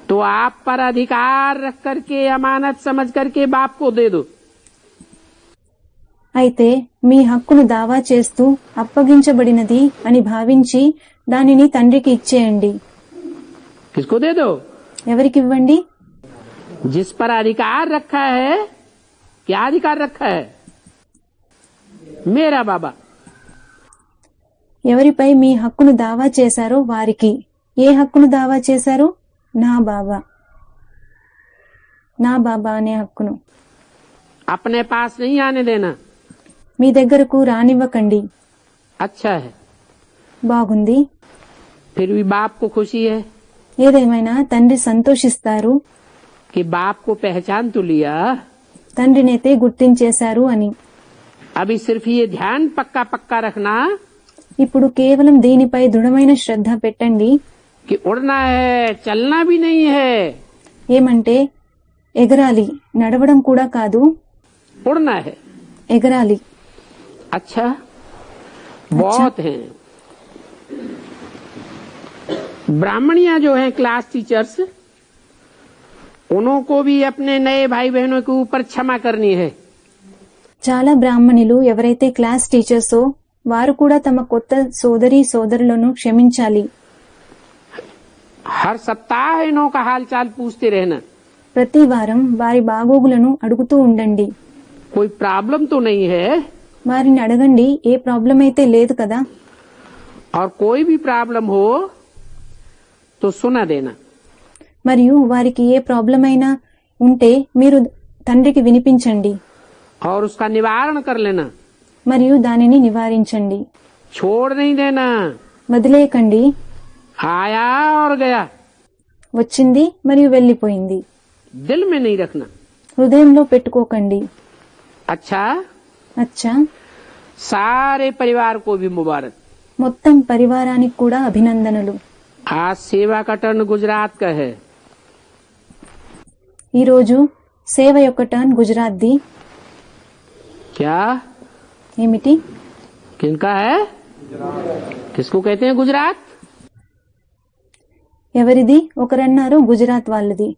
तो आप पर अधिकार रख करके अमानत समझ करके बाप को दे दो। అయితే మీ హక్కును దావా చేస్తూ అప్పగించబడినది అని భావించి దానిని తండ్రికి ఇచ్చేయండి. किसको दे दो, ఎవరికివ్వండి, जिस पर अधिकार रखा है। क्या अधिकार रखा है, मेरा बाबा। ఎవరిపై మీ హక్కును దావా చేశారో వారికి. ఏ హక్కును దావా చేశారు, నా బాబా, నా బాబా అనే హక్కును. अपने पास नहीं आने देना। మీ దగ్గరకు రానివ్వకండి. अच्छा है, బాగుంది. फिर भी बाप को खुशी है ఏదేమైనా తండ్రి సంతోషిస్తారు, कि बाप को पहचान तो लिया। తండ్రినైతే గుర్తించేశారు అని. अभी सिर्फ ये ध्यान पक्का पक्का रखना ఇప్పుడు కేవలం దీనిపై దృఢమైన శ్రద్ధ పెట్టండి. कि उड़ना है, चलना भी नहीं है, ఏమంటే ఎగరాలి, నడవడం కూడా కాదు, उड़ना है। ఎగరాలి. अच्छा, बहुत हैं ब्राह्मणियां जो हैं क्लास टीचर्स, उनको भी अपने नए भाई बहनों के ऊपर क्षमा करनी है। చాలా బ్రాహ్మణులు ఎవరైతే క్లాస్ టీచర్సో వారు కూడా తమ కొత్త సోదరి సోదరులను క్షమించాలి. हर सप्ताह इन्हों का हाल चाल पूछते रहना। ప్రతి వారం వారి బాగోగులను అడుగుతూ ఉండండి. कोई प्रॉब्लम तो नहीं है, వారిని అడగండి, ఏ ప్రాబ్లం అయితే లేదు కదా. और कोई भी प्रॉब्लम हो तो सुना देना। మరియు వారికి ఏ ప్రాబ్లం అయినా ఉంటే మీరు తండ్రికి వినిపించండి और उसका निवारण कर लेना। మరియు దానిని నివారించండి. छोड़ नहीं देना। వదిలేయకండి. आया और गया, వచ్చింది మరియు వెళ్లిపోయింది. दिल में नहीं रखना। హృదయంలో పెట్టుకోకండి. अच्छा, అచ్చా, सारे परिवार को भी मुबारक। మొత్తం పరివారానికి కూడా అభినందనలు. आज सेवा का टर्न गुजरात का है। ఈరోజు సేవ యొక్క టర్న్ గుజరాత్ది. क्या, ఏమిటి, किनका है, किसको कहते हैं गुजरात? ఎవరిది? ఒకరన్నారు గుజరాత్ వాళ్ళది.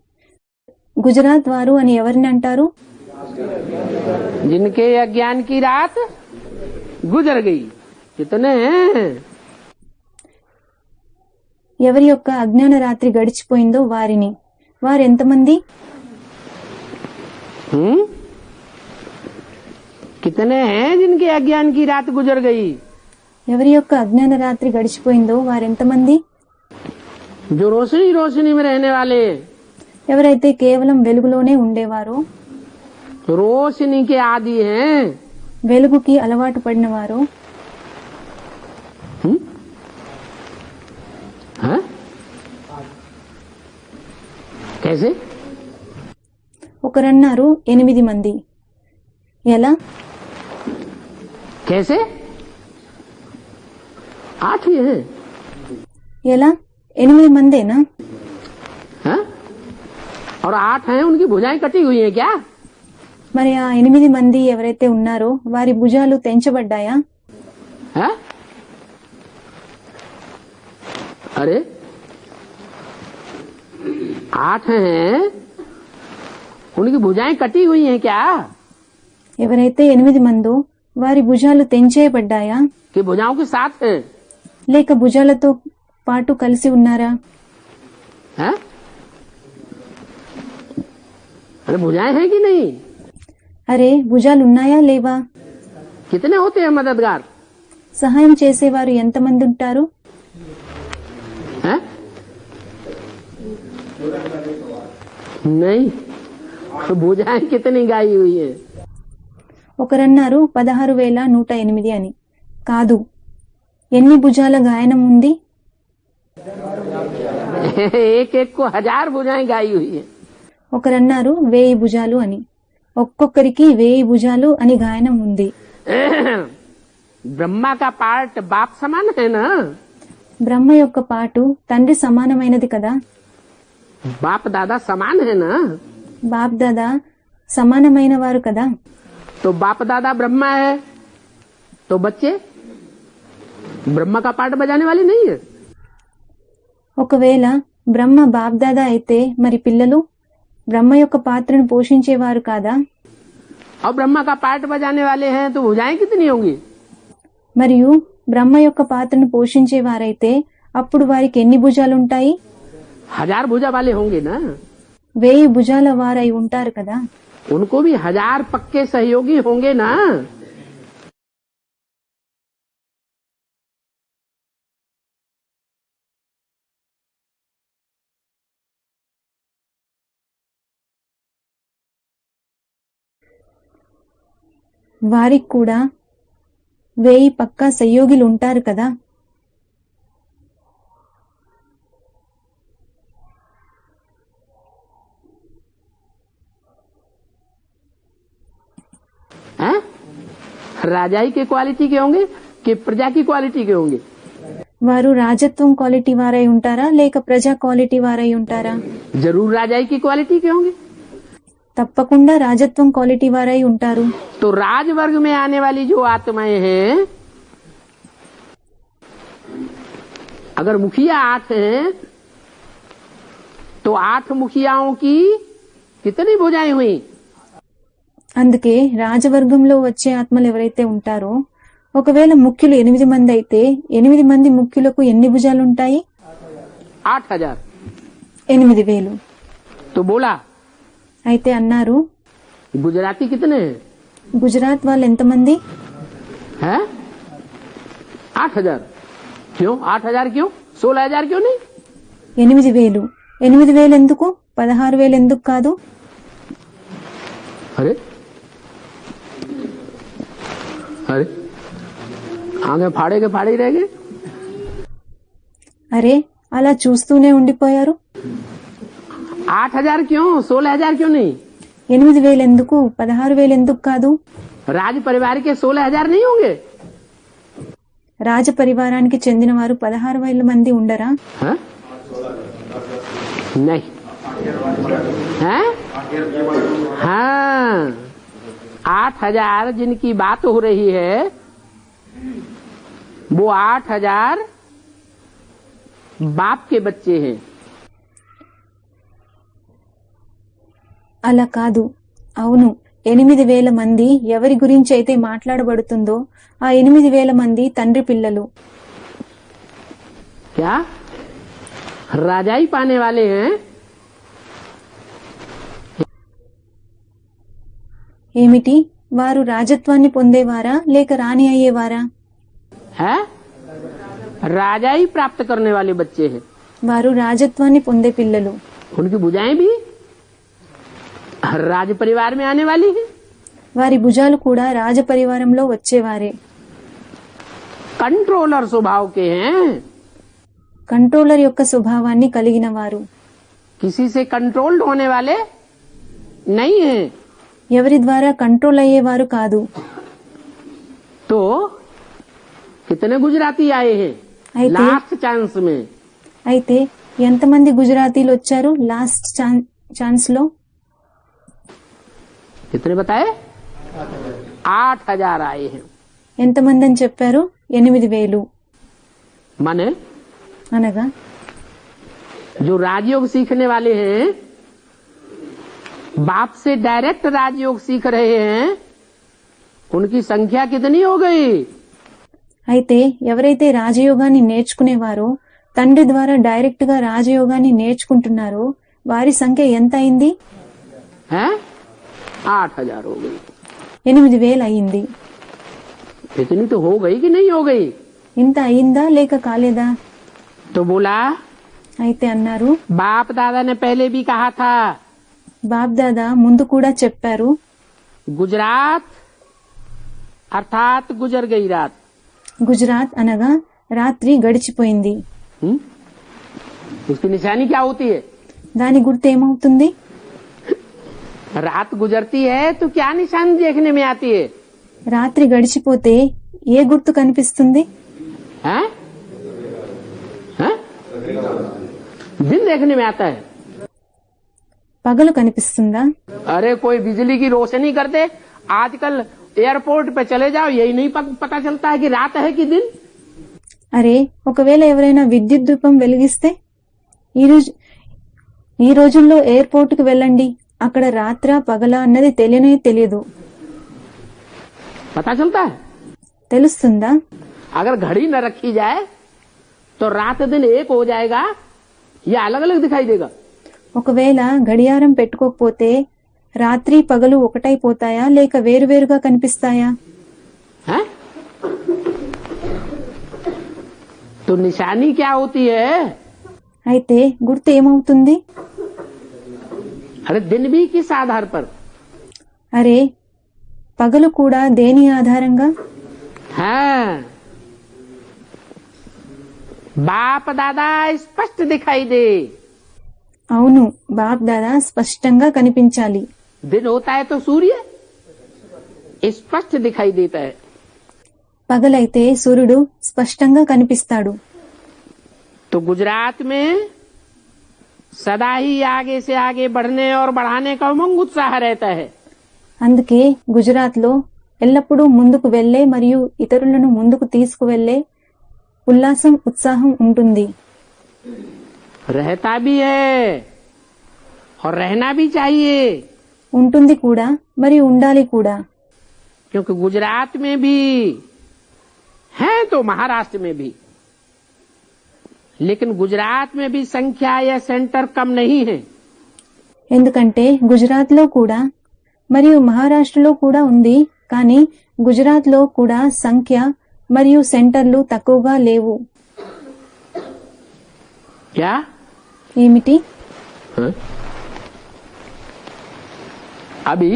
గుజరాత్ వారు అని ఎవరిని అంటారు? जिनके अज्ञान की रात गुजर गई. कितने हैं? ఎవరి యొక్క అజ్ఞాన రాత్రి గడిచిపోయిందో వారిని. వారెంతమంది? कितने हैं जिनके अज्ञान की रात गुजर गई? ఎవరి యొక్క అజ్ఞాన రాత్రి గడిచిపోయిందో వారెంతమంది? जो रोशनी रोशनी में रहने वाले, ఎవరైతే కేవలం వెలుగులోనే ఉండేవారో, रोशनी के आदि हैं. వెలుగుకి అలవాటు పడిన వారు, हाँ? कैसे? ఒకరన్నారు 8 మంది. ఎలా? कैसे? 8 ही है. ఎలా? 8 మందేనా? हाँ? और 8 हैं, उनकी भुजाएं कटी हुई हैं क्या? మరి ఆ 8 మంది ఎవరైతే ఉన్నారో వారి భుజాలు తెంచబడ్డాయా? हाँ? अरे 8 हैं, उनकी भुजाएं कटी हुई हैं क्या? ఎవరైతే 8 మందో వారి భుజాలు తెంచేయబడ్డాయా? कि भुजाओं के साथ हैं? లేక భుజాలతో పాటు కలిసి ఉన్నారా? हाँ? अरे भुजाएं हैं कि नहीं? అరే భుజాలున్నాయా లేవా? कितने होते हैं मददगार? సహాయం చేసేవారు ఎంతమంది ఉంటారు? हाँ? नहीं, भुजाएं कितनी गाई हुई है? ఒకరన్నారు 16,108 అని. కాదు, ఎన్ని భుజాల గాయనం ఉంది? एक एक को 1000 भुजाएं गाई हुई है. ఒకరన్నారు 1000 భుజాలు అని. ఒక్కొక్కరికి 1000 భుజాలు అని గాయనం ఉంది. ब्रह्मा का पार्ट बाप समान है ना? బ్రహ్మ యొక్క పాటు తండ్రి సమానమైనది కదా. बाप दादा समान है ना? బాప్ దాదా సమానమైన వారు కదా. तो बाप दादा ब्रह्मा है, तो बच्चे ब्रह्मा का पार्ट बजाने वाले नहीं है. ఒకవేళ బ్రహ్మ బాప్ దాదా అయితే మరి పిల్లలు బ్రహ్మ యొక్క పాత్రను పోషించేవారు కాదా? और ब्रह्मा का पार्ट बजाने वाले हैं तो भुजाएं कितनी होंगी? మరియు బ్రహ్మ యొక్క పాత్రను పోషించేవారైతే అప్పుడు వారికి ఎన్ని భుజాలుంటాయి? 1000 भुजा वाले होंगे ना. 1000 భుజాల వారై ఉంటారు కదా. उनको भी 1000 पक्के सहयोगी होंगे ना. వారికి కూడా 1000 పక్కా సహయోగిలు ఉంటారు కదా. हैं? राजाई के क्वालिटी के होंगे कि प्रजा की क्वालिटी के होंगे? వారు రాజత్వం క్వాలిటీ వారై ఉంటారా లేక ప్రజా క్వాలిటీ వారై ఉంటారా? जरूर राजाई की क्वालिटी के होंगे. తప్పకుండా రాజత్వం క్వాలిటీ వారై ఉంటారు. तो राजवर्ग में आने वाली जो आत्माएं हैं, अगर मुखिया 8 हैं तो 8 मुखियाओं की कितनी भुजाएं हुई? అందుకే రాజవర్గంలో వచ్చే ఆత్మలు ఎవరైతే ఉంటారో ఒకవేళ ముఖ్యులు 8 మంది అయితే 8 మంది ముఖ్యులకు ఎన్ని భుజాలుంటాయి? 8000. 8,000. तो बोला అయితే అన్నారు गुजराती कितने हैं? గుజరాత్ వాళ్ళు ఎంతమంది? हैं? 8000. क्यों 8000? क्यों 16000? क्यों नहीं? 8,000. 8,000 ఎందుకు? 16,000 ఎందుకు కాదు? अरे अरे आगे फाड़े के फाड़े ही रह गए. అరే అలా చూస్తూనే ఉండిపోయారు. 8000 क्यों 16000 क्यों नहीं? 8,000 ఎందుకు? 16,000 ఎందుకు కాదు? राज परिवार के 16000 नहीं होंगे? రాజ పరివారానికి చెందిన వారు 16,000 మంది ఉండరా? हाँ? नहीं. हैं? हाँ, 8000 जिनकी बात हो रही है वो 8,000 बाप के बच्चे हैं। అలా కాదు. అవును, 8,000 మంది ఎవరి గురించి అయితే మాట్లాడబడుతుందో ఆ 8,000 మంది తండ్రి పిల్లలు. क्या राजाई पाने वाले हैं? ఏమిటి, వారు రాజత్వాన్ని పొందేవారా లేక రాణి అయ్యేవారా? है राजाई प्राप्त करने वाले बच्चे हैं। వారు రాజత్వాన్ని పొందే పిల్లలు. उनकी भुजाएं भी राज परिवार में आने वाली हैं। వారి భుజాలు కూడా రాజపరివారంలో వచ్చేవారే. कंट्रोलर स्वभाव के हैं। కంట్రోలర్ యొక్క స్వభావాన్ని కలిగిన వారు. किसी से कंट्रोल्ड होने वाले नहीं हैं। ఎవరి ద్వారా కంట్రోల్ అయ్యేవారు కాదు. तो कितने गुजराती आए हैं అయితే लास्ट चांस में? అయితే ఎంతమంది గుజరాతీలు వచ్చారు లాస్ట్ ఛాన్స్ లో? कितने बताए? 8,000 आए हैं। ఎంతమంది అని చెప్పారు? 8,000. माने అనగా जो राजयोग सीखने वाले हैं, बाप से डायरेक्ट राजयोग सीख रहे हैं, उनकी संख्या कितनी हो गई? అయితే ఎవరైతే రాజయోగాన్ని నేర్చుకునేవారో, తండ్రి ద్వారా డైరెక్ట్ గా రాజయోగాన్ని నేర్చుకుంటున్నారో వారి సంఖ్య ఎంత అయింది? है 8,000 हो गई। 8,000 అయింది. इतनी तो हो गई कि नहीं हो गई? ఇంత అయిందా లేక కాలేదా? तो बोला అయితే అన్నారు, बाप दादा ने पहले भी कहा था, బాప్ దాదా ముందు కూడా చెప్పారు, गुजरात अर्थात गुजर गई रात। గుజరాత్ అనగా రాత్రి గడిచిపోయింది. उसकी निशानी क्या होती है? దాని గుర్తు ఏమవుతుంది? रात गुजरती है तो क्या निशानी देखने में आती है? రాత్రి గడిచిపోతే ఏ గుర్తు కనిపిస్తుంది? हैं? हैं? दिन देखने में आता है। పగలు కనిపిస్తుందా? अरे कोई बिजली की रोशनी करते, आजकल एयरपोर्ट पे चले जाओ, यही नहीं पता चलता है कि रात है कि दिन। అరే, ఒకవేళ ఎవరైనా విద్యుత్ దీపం వెలిగిస్తే, ఈ రోజుల్లో ఎయిర్పోర్ట్ కు వెళ్ళండి, అక్కడ రాత్ర పగల అన్నది తెలియనే తెలియదు. पता चलता है? తెలుస్తుందా? अगर घड़ी न रखी जाए तो रात दिन एक हो जाएगा या अलग अलग दिखाई देगा? ఒకవేళ గడియారం పెట్టుకోకపోతే రాత్రి పగలు ఒకటైపోతాయా లేక వేరువేరుగా కనిపిస్తాయా? हैं? तो निशानी क्या होती है? అయితే గుర్తు ఏమవుతుంది? अरे दिन भी किस आधार पर? అరే, పగలు కూడా దేని ఆధారంగా? हाँ, बाप दादा स्पष्ट दिखाई दे। అవును, బాప్ దాదా స్పష్టంగా కనిపించాలి. दिन होता है तो सूर्य स्पष्ट दिखाई देता है। పగలైతే సూర్యుడు స్పష్టంగా కనిపిస్తాడు. तो गुजरात में सदा ही आगे से आगे बढ़ने और बढ़ाने का उमंग उत्साह रहता है। అందుకే గుజరాత్ లో ఎల్లప్పుడూ ముందుకు వెళ్లే మరియు ఇతరులను ముందుకు తీసుకువెళ్లే ఉల్లాసం ఉత్సాహం ఉంటుంది. रहता भी है और रहना भी चाहिए, ఉంటుంది కూడా మరియు ఉండాలి కూడా. क्योंकि गुजरात में भी है तो महाराष्ट्र में भी, लेकिन गुजरात में भी संख्या या सेंटर कम नहीं है। ఎందుకంటే గుజరాత్ లో కూడా మరియు మహారాష్ట్రలో కూడా ఉంది, కానీ గుజరాత్ లో కూడా సంఖ్య మరియు సెంటర్లు తక్కువగా లేవు. क्या? ఏమిటి? हाँ? अभी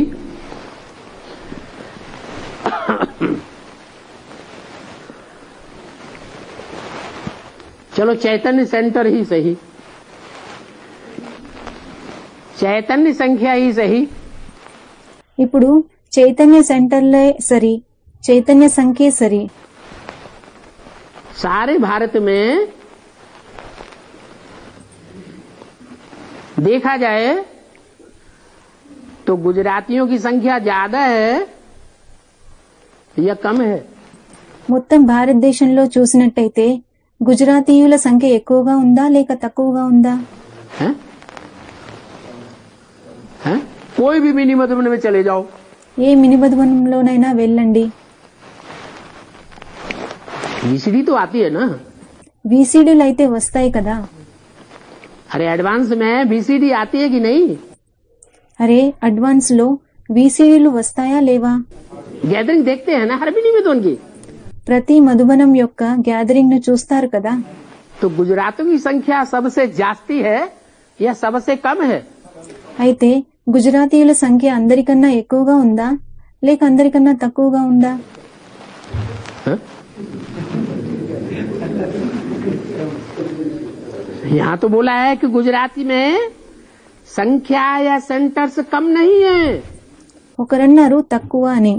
चलो चैतन्य सेंटर ही सही, चैतन्य संख्या ही सही, ఇప్పుడు చైతన్య సెంటర్లే సరి, చైతన్య సంఖ్యే సరి. सारे भारत में देखा जाए तो गुजरातियों की संख्या ज्यादा है या कम है? మొత్తం భారతదేశంలో చూసినట్టయితే గుజరాతీయుల సంఖ్య ఎక్కువగా ఉందా లేక తక్కువగా ఉందా? हैं? हैं? कोई भी मिनी मधुबन में चले जाओ, ఏ మినిమధువనంలోనైనా వెళ్ళండి, वीसीडी तो आती है ना। వీసీడీలు అయితే వస్తాయి కదా. अरे एडवांस में वीसीडी आती है कि नहीं? అరే అడ్వాన్స్ లో వీసీడీలు వస్తాయా లేవా? गैदरिंग देखते हैं ना हर मिनी मधुबन की। ప్రతి మధుబనం యొక్క గ్యాదరింగ్ ను చూస్తారు కదా. तो गुजरातों की संख्या सबसे जास्ती है या सबसे कम है? అయితే గుజరాతీయుల సంఖ్య అందరికన్నా ఎక్కువగా ఉందా లేక అందరికన్నా తక్కువగా ఉందా? हाँ? यहाँ तो बोला है कि गुजराती में संख्या या सेंटर्स कम नहीं है। ఒకరన్నారు తక్కువ అని.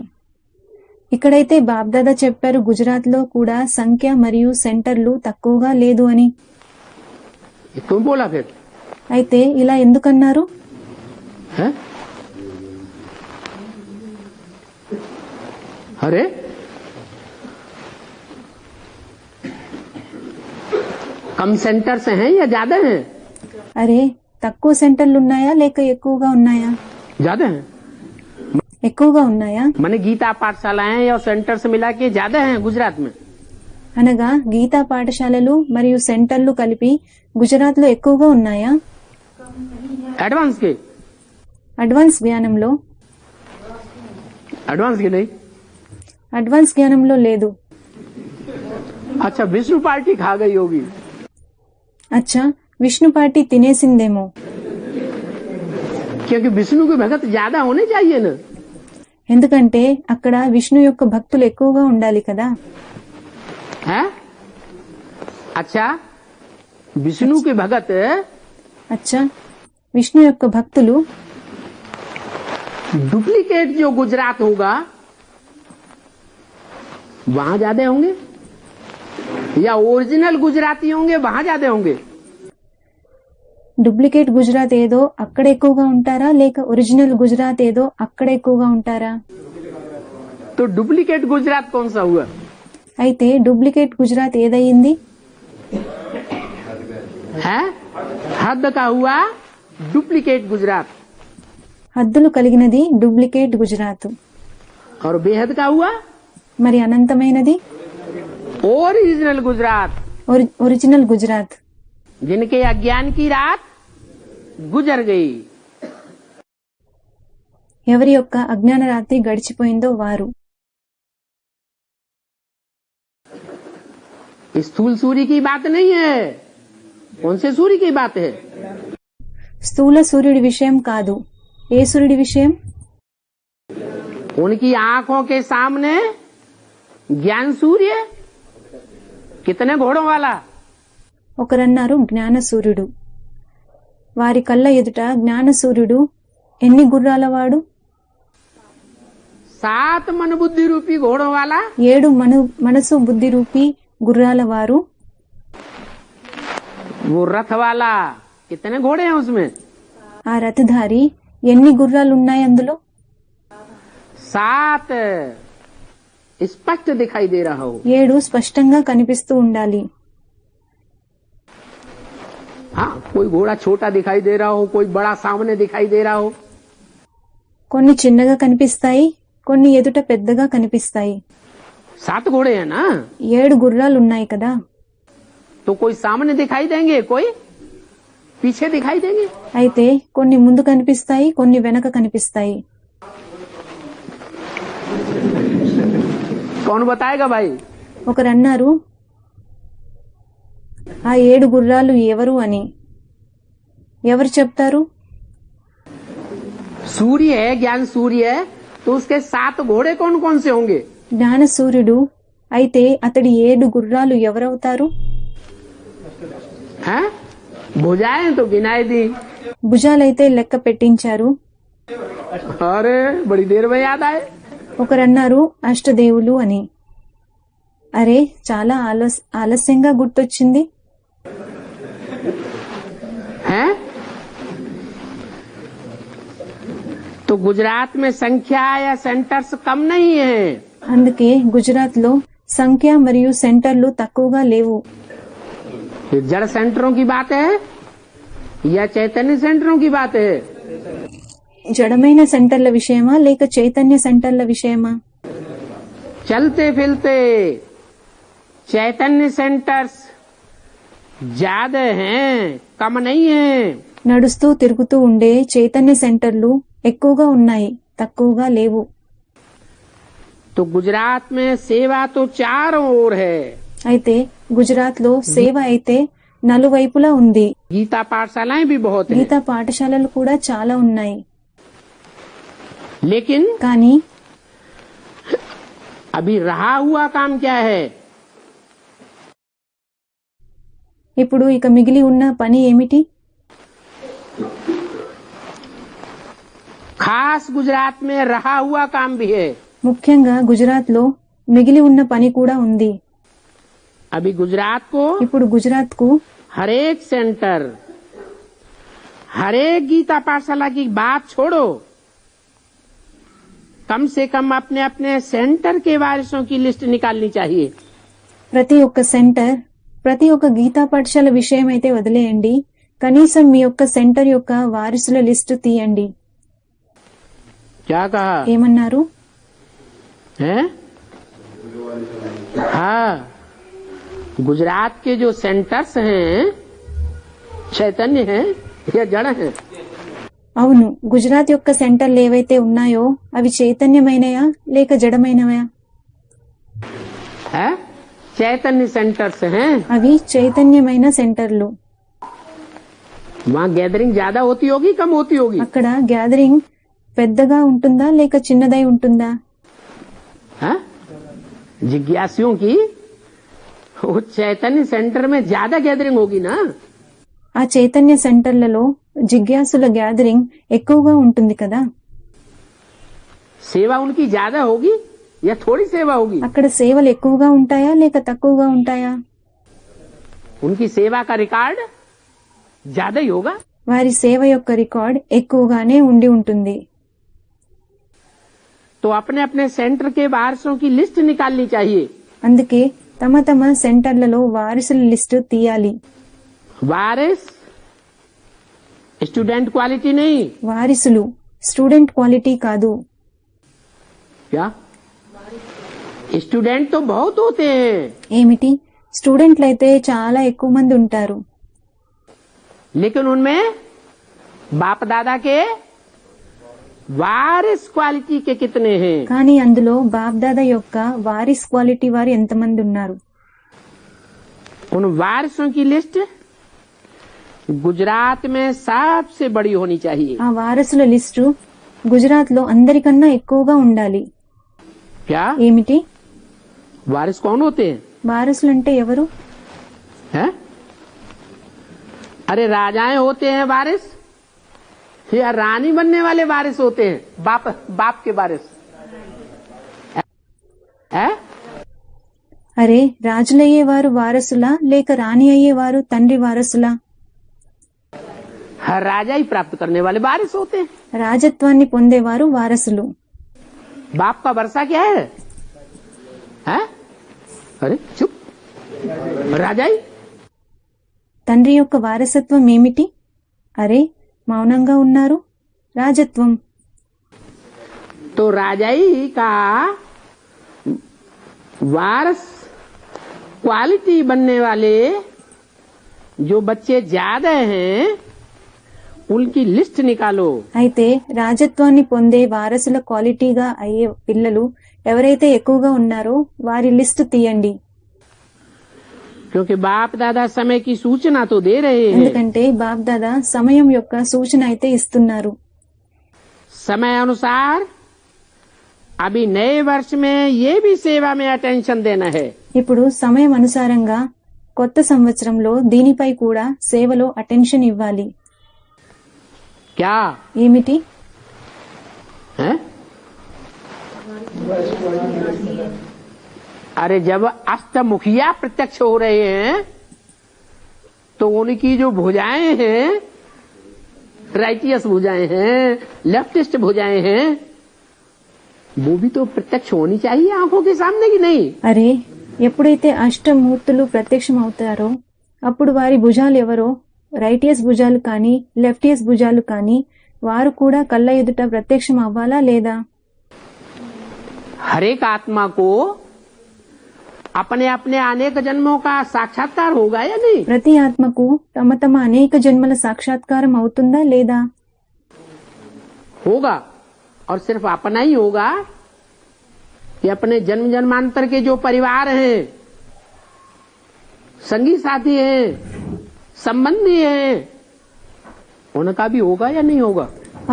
ఇక్కడైతే బాబ్దాదా చెప్పారు గుజరాత్ లో కూడా సంఖ్య మరియు సెంటర్లు తక్కువగా లేదు అని. ये तुम बोला फिर అయితే ఇలా ఎందుకన్నారు? है? अरे कम सेंटर्स हैं या ज्यादा हैं? అరే తక్కువ సెంటర్లు ఉన్నాయా లేక ఎక్కువగా ఉన్నాయా? ज्यादा हैं। ఎక్కువగా ఉన్నాయా? माने गीता पाठशालाएं और सेंटर्स मिला के ज्यादा हैं गुजरात में। అనగా గీతా పాఠశాలలు మరియు సెంటర్లు కలిపి గుజరాత్ లో ఎక్కువగా ఉన్నాయా? एडवांस के అడ్వాన్స్ జ్ఞానంలో? एडवांस के नहीं। అడ్వాన్స్ జ్ఞానంలో లేదు. अच्छा विष्णु पार्टी खा गई होगी। అచ్చా విష్ణు పార్టీ తినేసిందేమో. क्योंकि विष्णु के भगत ज्यादा होने चाहिए ना। ఎందుకంటే అక్కడ విష్ణు యొక్క భక్తులు ఎక్కువగా ఉండాలి కదా. है? अच्छा विष्णु के भगत అచ్చా విష్ణు యొక్క భక్తులు डुप्लीकेट जो गुजरात होगा वहां ज्यादा होंगे या ओरिजिनल गुजराती होंगे वहां ज्यादा होंगे? డూప్లికేట్ గుజరాత్ ఏదో అక్కడ ఎక్కువగా ఉంటారా లేక ఒరిజినల్ గుజరాత్ ఏదో అక్కడ ఎక్కువగా ఉంటారా? तो डुप्लीकेट गुजरात कौन सा हुआ? అయితే డూప్లికేట్ గుజరాత్ ఏదయ్యింది? है? हद का हुआ डुप्लीकेट गुजरात హద్దులు కలిగినది డూప్లికేట్ గుజరాత్. और बेहद का हुआ మరి అనంతమైనది ओरिजिनल गुजरात, ఒరిజినల్ గుజరాత్. जिनके अज्ञान की रात गुजर गई। ఎవరి యొక్క అజ్ఞాన రాత్రి గడిచిపోయిందో వారు. स्थूल सूर्य की बात नहीं है। कौन से सूर्य की बात है? స్థూల సూర్యుడి విషయం కాదు. ఏ సూర్యుడి విషయం? उनकी आंखों के सामने ज्ञान सूर्य कितने घोड़ों वाला? ఒకరన్నారు జ్ఞాన సూర్యుడు. వారి కళ్ళ ఎదుట జ్ఞాన సూర్యుడు ఎన్ని గుర్రాల వాడు? 7 मन बुद्धि रूपी घोड़ों वाला। 7 మనసు బుద్ధి రూపీ గుర్రాల వారు. वो रथ वाला कितने घोड़े हैं उसमें? ఆ రథధారి ఎన్ని గుర్రాలున్నాయి అందులో? 7 स्पष्ट दिखाई दे रहा हो। 7 స్పష్టంగా కనిపిస్తూ ఉండాలి. हाँ कोई घोड़ा छोटा दिखाई दे रहा हो, कोई बड़ा सामने दिखाई दे रहा हो। కొన్ని చిన్నగా కనిపిస్తాయి, కొన్ని ఎదుట పెద్దగా కనిపిస్తాయి. 7 घोड़े हैं ना। 7 గుర్రాలున్నాయి కదా. तो कोई सामने दिखाई देंगे, कोई पीछे दिखाई देंगे। అయితే కొన్ని ముందు కనిపిస్తాయి, కొన్ని వెనక కనిపిస్తాయి. कौन बताएगा भाई? ఒకరన్నారు ఆ 7 గుర్రాలు ఎవరు అని. ఎవరు చెప్తారు? सूर्य है, ज्ञान सूर्य है, तो उसके 7 घोड़े कौन कौन से होंगे? జ్ఞాన సూర్యుడు అయితే అతడి 7 గుర్రాలు ఎవరవుతారు? हैं? भुजाएं तो गिनाई दी। భుజాలైతే లెక్క పెట్టించారు. अरे बड़ी देर में याद आए। ఒకరన్నారు అష్టదేవులు అని. అరే చాలా ఆలస్యంగా గుర్తొచ్చింది. हैं? तो गुजरात में संख्या या सेंटर्स कम नहीं है। అందుకే గుజరాత్ లో సంఖ్య మరియు సెంటర్లు తక్కువగా లేవు. ये जड़ सेंटरों की बात है या चैतन्य सेंटरों की बात है? జడమైన సెంటర్ల విషయమా లేక చైతన్య సెంటర్ల విషయమా? चलते फिरते चैतन्य सेंटर्स ज्यादा हैं, कम नहीं है. నడుస్తూ తిరుగుతూ ఉండే చైతన్య సెంటర్లు ఎక్కువగా ఉన్నాయి, తక్కువగా లేవు. तो गुजरात में सेवा तो चारों ओर है. అయితే గుజరాత్ లో సేవ అయితే నలువైపులా ఉంది. गीता पाठशालाएं भी बहुत हैं. గీతా పాఠశాలలు కూడా చాలా ఉన్నాయి. लेकिन కానీ अभी रहा हुआ काम क्या है? ఇప్పుడు ఇక మిగిలి ఉన్న పని ఏమిటి? खास गुजरात में रहा हुआ काम भी है. ముఖ్యంగా గుజరాత్ లో మిగిలి ఉన్న పని కూడా ఉంది. अभी गुजरात को ఇప్పుడు గుజరాత్ కు हरेक सेंटर, हरेक गीता पाठशाला की बात छोड़ो, कम से कम अपने अपने सेंटर के वारिसों की लिस्ट निकालनी चाहिए. ప్రతి ఒక్క సెంటర్, ప్రతి ఒక్క గీతా పాఠశాల విషయం అయితే వదిలేయండి, కనీసం మీ యొక్క సెంటర్ యొక్క వారసుల లిస్టు తీయండి. क्या कहा ఏమన్నారు? है? हाँ, गुजरात के जो सेंटर्स हैं चैतन्य हैं या जड़ हैं? అవును, గుజరాత్ యొక్క సెంటర్లు ఏవైతే ఉన్నాయో అవి చైతన్యమైనయా లేక జడమైనవా? है? चैतन्य सेंटर्स हैं. అవి చైతన్యమైన సెంటర్లు. वहाँ गैदरिंग ज्यादा होती होगी, कम होती होगी? అక్కడ గ్యాదరింగ్ పెద్దగా ఉంటుందా లేక చిన్నదై ఉంటుందా? हाँ? जिज्ञासुओं की वो चैतन्य सेंटर में ज्यादा गैदरिंग होगी ना. ఆ చైతన్య సెంటర్లలో జిజ్ఞాసుల గ్యాదరింగ్ ఎక్కువగా ఉంటుంది కదా. सेवा उनकी ज्यादा होगी या थोड़ी सेवा होगी? అక్కడ సేవలు ఎక్కువగా ఉంటాయా లేక తక్కువగా ఉంటాయా? उनकी सेवा का रिकॉर्ड ज्यादा ही होगा. వారి సేవ యొక్క రికార్డ్ ఎక్కువగానే ఉండి ఉంటుంది. तो अपने अपने सेंटर के वारिसों की लिस्ट निकालनी चाहिए. అందుకే తమ తమ సెంటర్లలో వారసుల లిస్టు తీయాలి. वारिस स्टूडेंट क्वालिटी नहीं. వారిసులు స్టూడెంట్ క్వాలిటీ కాదు. क्या? स्टूडेंट तो बहुत होते हैं, ఏమిటి? స్టూడెంట్లు అయితే చాలా ఎక్కువ మంది ఉంటారు. लेकिन उनमें बाप दादा के वारिस क्वालिटी के कितने हैं? కానీ అందులో బాప్దాదా యొక్క వారిస్ క్వాలిటీ వారు ఎంతమంది ఉన్నారు? उन वारिसों की लिस्ट गुजरात में सबसे बड़ी होनी चाहिए. ఆ వారసుల లిస్టు గుజరాత్ లో అందరికన్నా ఎక్కువగా ఉండాలి. क्या? ఏమిటి? वारिस कौन होते हैं? వారసులు అంటే ఎవరు? हैं? अरे राजाएं होते हैं वारिस या रानी बनने वाले वारिस होते हैं? बाप के वारिस है? అరే, రాజులయ్యేవారు వారసులా లేక రాణి అయ్యేవారు తండ్రి వారసులా? हर राजा ही प्राप्त करने वाले वारिस होते हैं. రాజత్వాన్ని పొందేవారు వారసులు. बाप का वर्षा क्या है? हैं? अरे चुप, राजा ही. తండ్రి యొక్క వారసత్వం ఏమిటి? అరే, మౌనంగా ఉన్నారు. రాజత్వం. तो राजाई का वारिस क्वालिटी बनने वाले जो बच्चे ज्यादा हैं उनकी लिस्ट निकालो. అయితే రాజత్వాన్ని పొందే వారసుల క్వాలిటీగా అయ్యే పిల్లలు ఎవరైతే ఎక్కువగా ఉన్నారో వారి లిస్టు తీయండి. क्योंकि बाप दादा समय की सूचना तो दे रहे हैं. ఎందుకంటే బాప్దాదా సమయం యొక్క సూచన అయితే ఇస్తున్నారు. समय अनुसार अभी नए वर्ष में ये भी सेवा में अटेंशन देना है. ఇప్పుడు సమయం అనుసారంగా కొత్త సంవత్సరంలో దీనిపై కూడా సేవలో అటెన్షన్ ఇవ్వాలి. क्या ఏమిటి? है? अरे जब अष्टमुखिया प्रत्यक्ष हो रहे हैं तो उनकी जो भुजाएं हैं, राइटियस भुजाएं हैं, लेफ्टिस्ट भुजाएं हैं, वो भी तो प्रत्यक्ष होनी चाहिए आंखों के सामने की नहीं. అరే, ఎప్పుడైతే అష్టమూర్తులు ప్రత్యక్షం అవుతారో అప్పుడు వారి భుజాలు ఎవరో రైటియస్ భుజాలు కానీ లెఫ్టియస్ భుజాలు కానీ వారు కూడా కళ్ళ ఎదుట ప్రత్యక్షం అవ్వాలా లేదా? हर एक आत्मा को अपने अपने अनेक जन्मों का साक्षात्कार होगा या नहीं? ప్రతి ఆత్మకు తమ తమ అనేక జన్మల సాక్షాత్కారం అవుతుందా లేదా? होगा। और सिर्फ अपना ही होगा कि अपने जन्म जन्मांतर के जो परिवार हैं, संगी साथी हैं, संबंधी हैं, उनका भी होगा या नहीं होगा?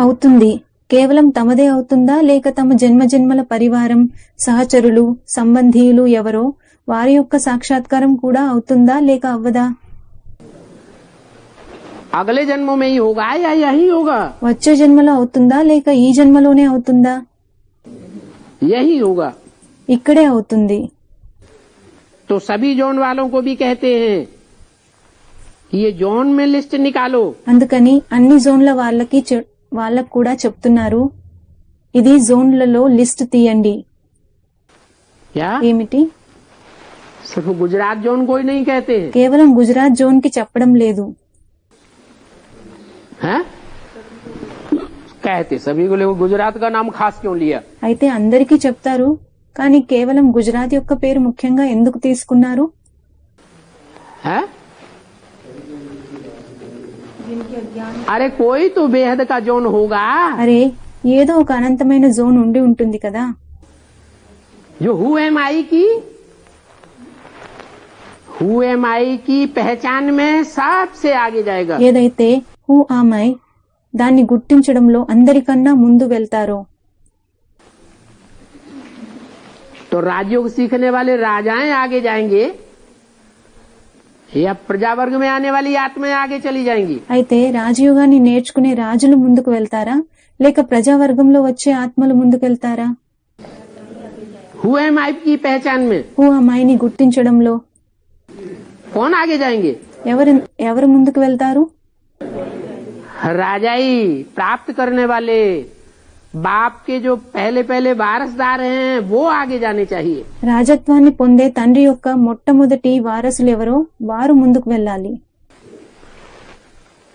అవుతుంది। కేవలం తమదే అవుతుందా లేక తమ జన్మ జన్మల పరివారం, సహచరులు, సంబంధీయులు ఎవరో వారి యొక్క సాక్షాత్కారం కూడా అవుతుందా లేక అవ్వదా? अगले जन्मों में ही होगा या यही होगा? వచ్చే జన్మలో అవుతుందా లేక ఈ జన్మలోనే అవుతుందా? यही होगा। ఇక్కడే అవుతుంది। तो सभी जोन वालों को भी कहते हैं ये जोन में लिस्ट निकालो। అందుకని అన్ని జోన్ల వాళ్ళకు కూడా చెప్తున్నారు, ఇది జోన్లలో లిస్ట్ తీయండి। क्या? ఏమిటి? सिर्फ गुजरात जोन को ही नहीं कहते हैं, కేవలం గుజరాత్ జోన్ కి చెప్పడం లేదు, हैं? कहते सभी को, लेकिन गुजरात का नाम खास क्यों लिया? అయితే అందరికీ చెప్తారు, కానీ కేవలం గుజరాత్ యొక్క పేరు ముఖ్యంగా ఎందుకు తీసుకున్నారు? हैं? अरे कोई तो बेहद का जोन होगा అరే ఏదో ఒక అనంతమైన జోన్ ఉండి ఉంటుంది కదా, जो हु एम आई की पहचान में सबसे आगे जाएगा। ఏదైతే హూ ఆమై దాన్ని గుర్తించడంలో అందరికన్నా ముందు వెళ్తారో। तो राजयोग सीखने वाले राजाएं आगे जाएंगे या प्रजावर्ग में आने वाली आत्माएं आगे चली जाएंगी? అయితే రాజయోగాన్ని నేర్చుకునే రాజులు ముందుకు వెళ్తారా లేక ప్రజావర్గంలో వచ్చే ఆత్మలు ముందుకు వెళ్తారా? हु एम आई की पहचान में హూ ఆమైని గుర్తించడంలో कौन आगे जाएंगे? ఎవరు ముందుకు వెళ్తారు? राजाई प्राप्त करने वाले बाप के जो पहले पहले वारसदार हैं वो आगे जाने चाहिए। రాజత్వాన్ని పొందే తండ్రి యొక్క మొట్టమొదటి వారసులు ఎవరో వారు ముందుకు వెళ్ళాలి।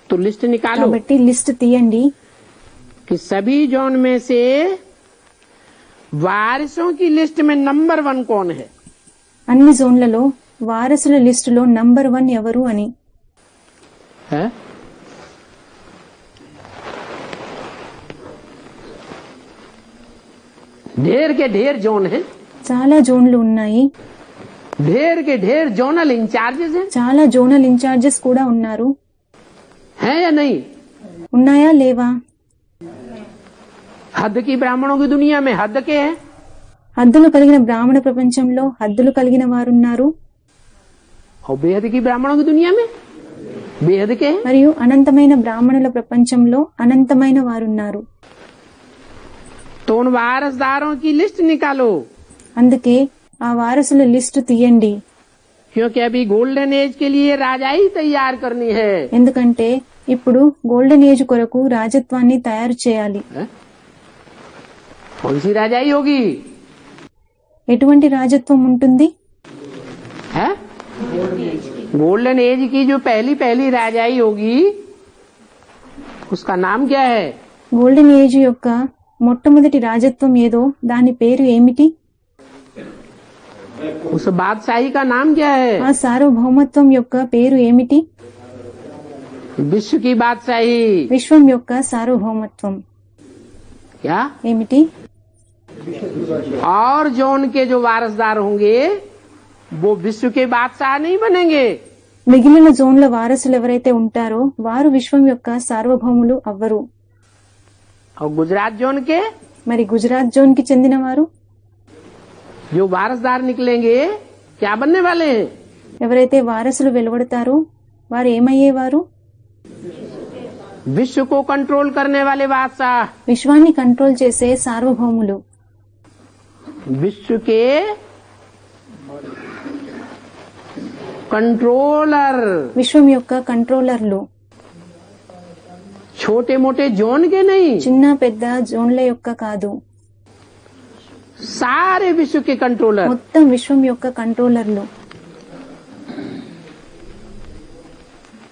तो लिस्ट निकालो కాబట్టి లిస్ట్ తీయండి, कि सभी जोन में से वारिसों की लिस्ट में नंबर 1 कौन है? అన్ని జోన్లలో వారసుల లిస్టులో నంబర్ 1 ఎవరు అని। है? ढेर के ढेर जोन है, చాలా జోన్లు ఉన్నాయి, ढेर के ढेर जोनल इंचार्जेस हैं, చాలా జోనల్ ఇన్ఛార్జెస్ కూడా ఉన్నారు, हैं या नहीं? ఉన్నాయా లేవా? हद की ब्राह्मणों की दुनिया में हद के हैं, హద్దులు కలిగిన బ్రాహ్మణ ప్రపంచంలో హద్దులు కలిగిన వారున్నారు, और बेहद की ब्राह्मणों की दुनिया में बेहद के हैं। మరియు అనంతమైన బ్రాహ్మణుల ప్రపంచంలో అనంతమైన వారున్నారు। तो उन वारसदारों की लिस्ट निकालो, అందుకే ఆ వారసుల లిస్టు తీయండి, क्योंकि अभी गोल्डन एज के लिए राजाई तैयार करनी है। ఎందుకంటే ఇప్పుడు గోల్డెన్ ఏజ్ కొరకు రాజత్వాన్ని తయారు చేయాలి। कौन सी राजाई होगी? ఎటువంటి రాజత్వం ఉంటుంది? है? गोल्डन एज की जो पहली राजाई होगी उसका नाम क्या है? గోల్డెన్ ఏజ్ యొక్క మొట్టమొదటి రాజత్వం ఏదో దాని పేరు ఏమిటి? उस बादशाही का नाम क्या है? ఆ సార్వభౌమత్వం యొక్క పేరు ఏమిటి? विश्व की बादशाही। విశ్వం యొక్క సార్వభౌమత్వం क्या? ఏమిటి? और जोन के जो वारसदार होंगे वो विश्व के बादशाह नहीं बनेंगे, మిగిలిన జోన్ల వారసులు ఎవరైతే ఉంటారో వారు విశ్వం యొక్క సార్వభౌములు అవ్వరు। और गुजरात जोन के మరి గుజరాత్ జోన్ కి చెందిన వారు जो वारसदार निकलेंगे क्या बनने वाले हैं? ఎవరైతే వారసులు వెలువడతారో వారు ఏమయ్యేవారు? विश्व को कंट्रोल करने वाले बादशाह, విశ్వాన్ని కంట్రోల్ చేసే సార్వభౌములు, विश्व के कंट्रोलर, విశ్వం యొక్క కంట్రోలర్లు, छोटे मोटे जोन के नहीं, చిన్న పెద్ద జోన్ల యొక్క కాదు, सारे विश्व के कंट्रोलर। మొత్తం విశ్వం యొక్క కంట్రోలర్లు।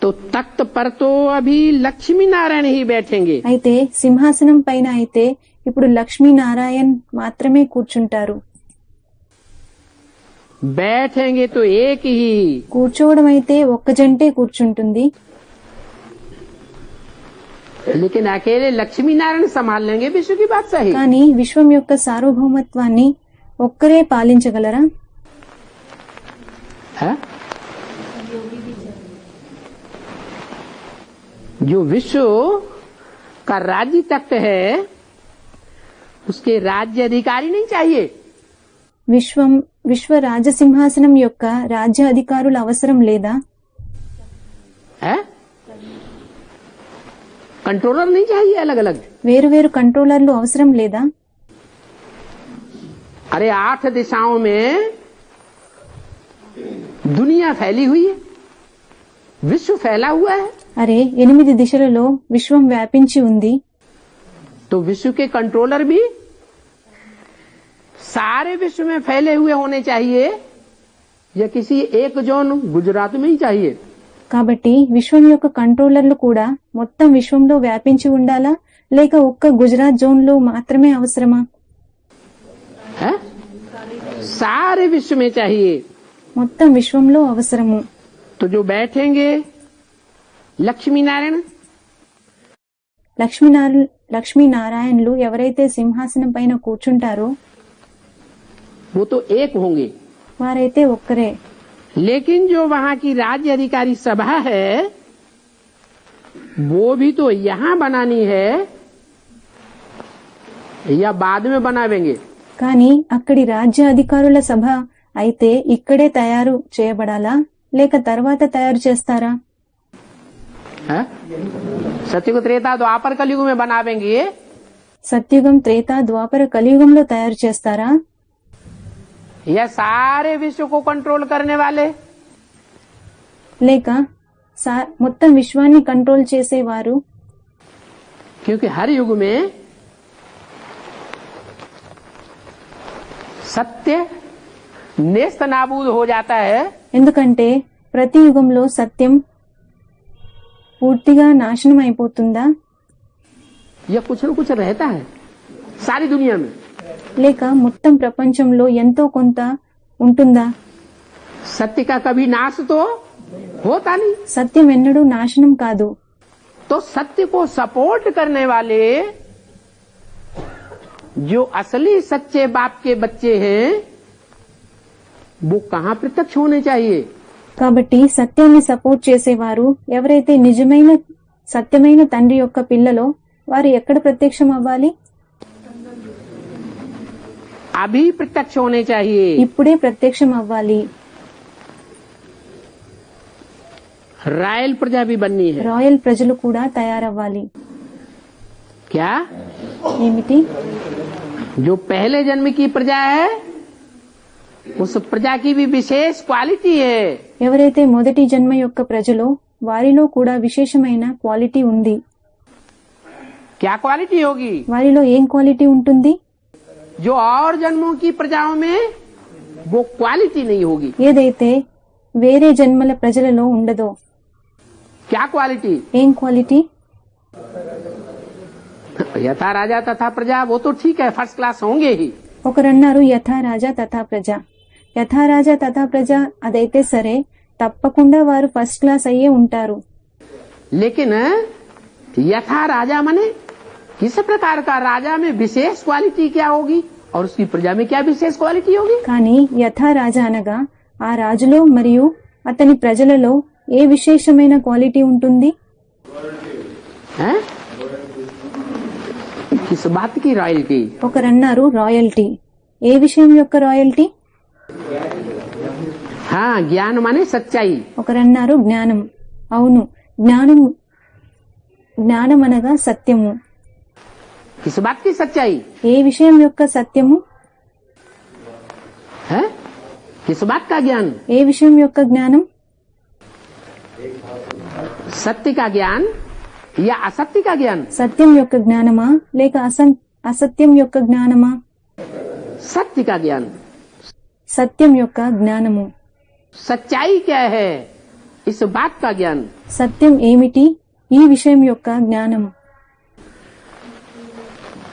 तो तख्त पर तो अभी लक्ष्मी नारायण ही बैठेंगे, అయితే సింహాసనం పైన అయితే ఇప్పుడు లక్ష్మీనారాయణ్ మాత్రమే కూర్చుంటారు। बैठेंगे तो एक ही, కూర్చోవడం అయితే ఒక్క జంటే కూర్చుంటుంది। लेकिन अकेले लक्ष्मी नारायण संभाल लेंगे विश्व की बादशाही। కానీ విశ్వం యొక్క సార్వభౌమత్వాన్ని ఒక్కరే పాలించగలరా? है? जो विश्व का राज्य तख्त है उसके राज्य अधिकारी नहीं चाहिए। విశ్వ రాజసింహాసనం యొక్క రాజ్య అధికారులు అవసరం లేదా? है? कंट्रोलर नहीं चाहिए अलग अलग। వేరు వేరు కంట్రోలర్లు అవసరం లేదా? अरे 8 दिशाओं में दुनिया फैली हुई है, विश्व फैला हुआ है, అరే 8 దిశలలో విశ్వం వ్యాపించి ఉంది। तो विश्व के कंट्रोलर भी सारे विश्व में फैले हुए होने चाहिए या किसी एक जोन गुजरात में ही चाहिए? కాబట్టి విశ్వం యొక్క కంట్రోలర్లు కూడా మొత్తం విశ్వంలో వ్యాపించి ఉండాలా లేక ఒక్క గుజరాత్ జోన్ లో మాత్రమే అవసరమా? है? सारे विश्व में चाहिए। మొత్తం విశ్వంలో అవసరము। तो जो बैठेंगे लक्ष्मी नारायण, లక్ష్మీనారాయణులు ఎవరైతే సింహాసనం పైన కూర్చుంటారో वो तो एक होंगे, వారైతే ఒక్కరే। लेकिन जो वहाँ की राज्य अधिकारी सभा है वो भी तो यहाँ बनानी है या बाद में बनावेंगे? కానీ అక్కడి రాజ్య అధికారుల సభ అయితే ఇక్కడే తయారు చేయబడాలా లేక తర్వాత తయారు చేస్తారా? है? सत्युग त्रेता द्वापर कलयुग में बनावेंगे సత్యుగం త్రేత ద్వాపర కలియుగంలో తయారు చేస్తారా? या सारे विश्व को कंट्रोल करने वाले? లేక మొత్తం విశ్వాన్ని కంట్రోల్ చేసేవారు? क्योंकि हर युग में सत्य नेस्त नाबूद हो जाता है, ఎందుకంటే ప్రతి యుగంలో సత్యం పూర్తిగా నాశనం అయిపోతుందా या कुछ न कुछ रहता है सारी दुनिया में? లేక మొత్తం ప్రపంచంలో ఎంతో కొంత ఉంటుందా? सत्य का कभी नाश तो होता नहीं। సత్యం ఎన్నడూ నాశనం కాదు। तो सत्य को सपोर्ट करने वाले जो असली सच्चे बाप के बच्चे हैं वो कहाँ प्रत्यक्ष होने चाहिए? కాబట్టి సత్యాన్ని సపోర్ట్ చేసేవారు ఎవరైతే నిజమైన సత్యమైన తండ్రి యొక్క పిల్లలో వారు ఎక్కడ ప్రత్యక్షం అవ్వాలి? अभी प्रत्यक्ष होने चाहिए। ఇప్పుడే ప్రత్యక్షం అవ్వాలి। रॉयल प्रजा भी बननी है। రాయల్ ప్రజలు కూడా తయారవ్వాలి। क्या? ఏమిటి? जो पहले जन्म की प्रजा है उस प्रजा की भी विशेष क्वालिटी है। ఎవరైతే మొదటి జన్మ యొక్క ప్రజలో వారిలో కూడా విశేషమైన క్వాలిటీ ఉంది। क्या क्वालिटी होगी? వారిలో ఏం క్వాలిటీ ఉంటుంది? जो और जन्मों की प्रजाओं में वो क्वालिटी नहीं होगी। ఏదైతే వేరే జన్మల ప్రజలలో ఉండదో। क्या क्वालिटी? ఏం క్వాలిటీ? यथा राजा तथा प्रजा वो तो ठीक है, फर्स्ट क्लास होंगे ही। ఒకరన్నారు యథా రాజా తథా ప్రజ। యథా రాజా తథా ప్రజ అదైతే సరే, తప్పకుండా వారు ఫస్ట్ క్లాస్ అయ్యే ఉంటారు। लेकिन यथा राजा माने किस प्रकार का राजा में विशेष क्वालिटी क्या होगी और उसकी प्रजा में क्या विशेष क्वालिटी होगी? కానీ యథా రాజా అనగా ఆ రాజులో మరియు అతని ప్రజలలో ఏ విశేషమైన క్వాలిటీ ఉంటుంది? हैं? किस बात की रॉयल्टी? ఒకరన్నారు రాయల్టీ। ఏ విషయం యొక్క రాయల్టీ? हाँ, ज्ञान माने सच्चाई। ఒకరన్నారు జ్ఞానం। అవును, జ్ఞానం అనగా సత్యము। किस बात की सच्चाई? ఏ విషయం యొక్క సత్యము? है? किस बात का ज्ञान? ఏ విషయం యొక్క జ్ఞానం? सत्य का ज्ञान या असत्य का ज्ञान? సత్యం యొక్క జ్ఞానమా లేక అసత్యం యొక్క జ్ఞానమా? सत्य का ज्ञान। సత్యం యొక్క జ్ఞానము, सच्चाई क्या है इस बात का ज्ञान। సత్యం ఏమిటి ఈ విషయం యొక్క జ్ఞానము।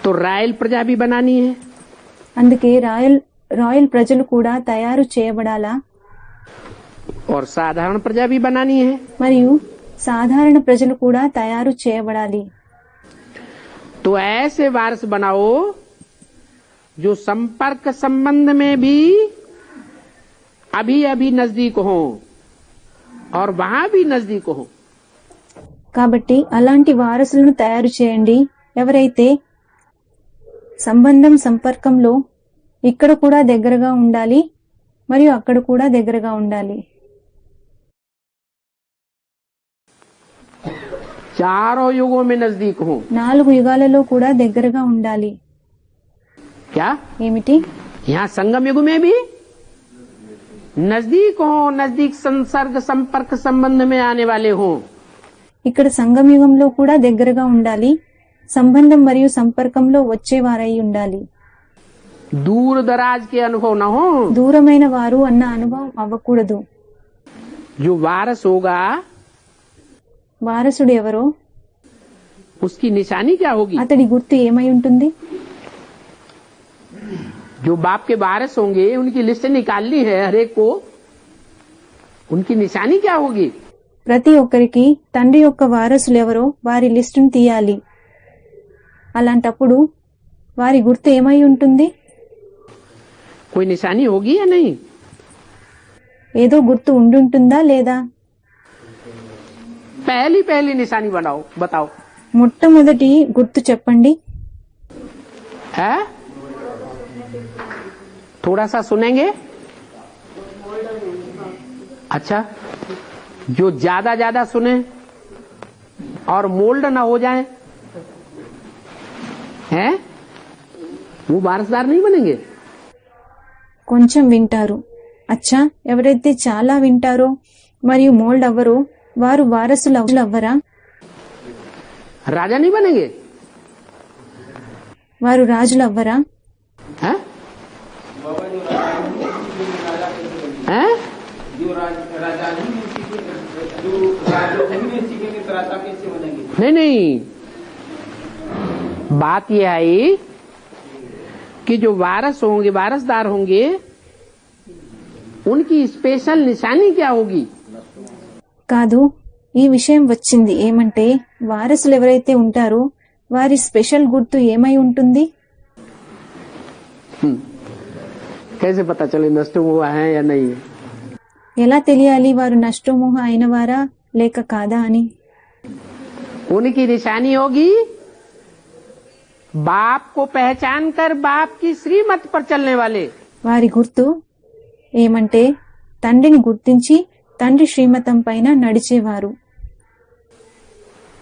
तो रॉयल प्रजा भी बनानी है, అందుకే రాయల్ ప్రజలు కూడా తయారు చేయబడాలా, और साधारण प्रजा भी बनानी है। మరియు సాధారణ ప్రజలు కూడా తయారు చేయబడాలి। तो ऐसे वारस बनाओ जो संपर्क संबंध में भी अभी अभी नजदीक हो और वहां भी नजदीक हो। కాబట్టి అలాంటి వారసులను తయారు చేయండి, ఎవరైతే సంబంధం సంపర్కంలో ఇక్కడ కూడా దగ్గరగా ఉండాలి మరియు అక్కడ కూడా దగ్గరగా ఉండాలి। चारों युगों में नजदीक हो। 4 యుగాలలో కూడా దగ్గరగా ఉండాలి। क्या ఏమిటి? यहाँ संगम युग में भी नजदीक हो, नजदीक संसर्ग संपर्क संबंध में आने वाले हो। ఇక్కడ సంగమ యుగంలో కూడా దగ్గరగా ఉండాలి, సంబంధం మరియు సంపర్కంలో వచ్చేవారై ఉండాలి। दूर दराज के अनुभव न हो। దూరమైన వారు అన్న అనుభవం అవ్వకూడదు। जो वारस होगा వారసుడు ఎవరో उसकी निशानी क्या होगी। అతడి గుర్తు ఏమై ఉంటుంది? जो बाप के वारस होंगे उनकी लिस्ट निकालनी है हर एक को, उनकी निशानी क्या होगी। ప్రతి ఒక్కరికి తండ్రి యొక్క వారసులు ఎవరో వారి లిస్టును తీయాలి। అలాంటప్పుడు వారి గుర్తు ఏమై ఉంటుంది? कोई निशानी होगी या नहीं। ఏదో గుర్తు ఉండుంటుందా లేదా? पहली निशानी बताओ। మొట్టమొదటి గుర్తు చెప్పండి। है थोड़ा सा सुनेंगे। अच्छा, जो ज्यादा सुने और मोल्ड ना हो जाए हैं, वो वारसदार नहीं बनेंगे। కొంచెం వింటారు, అచ్చా ఎవరైతే చాలా వింటారో మరియు మోల్డ్ అవ్వరో వారు వారసులు అవ్వరా? राजा नहीं बनेंगे। వారు రాజులు అవ్వరా? हैं? हैं? नहीं, बात यह आई कि जो वारस होंगे, वारसदार होंगे, उनकी स्पेशल निशानी क्या होगी। కాదు, ఈ విషయం వచ్చింది ఏమంటే వారసులు ఎవరైతే ఉంటారో వారి స్పెషల్ గుర్తు ఏమై ఉంటుంది? कैसे पता चले नष्ट हुआ है या नहीं। ఎలా తెలియాలి వారు నష్టమోహ అయినవారా లేక కాదా అని? उनकी निशानी होगी बाप को पहचान कर बाप की श्रीमत पर चलने वाले। వారి గుర్తు ఏమంటే తండ్రిని గుర్తించి తండ్రి శ్రీమతం పైన నడిచేవారు।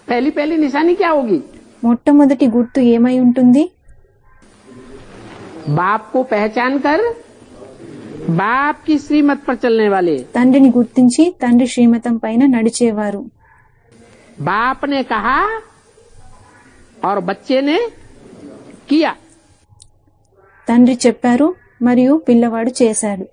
पहली निशानी क्या होगी। మొట్టమొదటి గుర్తు ఏమై ఉంటుంది? बाप को पहचान कर बाप की श्रीमत पर चलने वाले। తండ్రిని గుర్తించి తండ్రి శ్రీమతం పైన నడిచేవారు। बाप ने कहा और बच्चे ने किया। తండ్రి చెప్పారు మరియు పిల్లవాడు చేశాడు।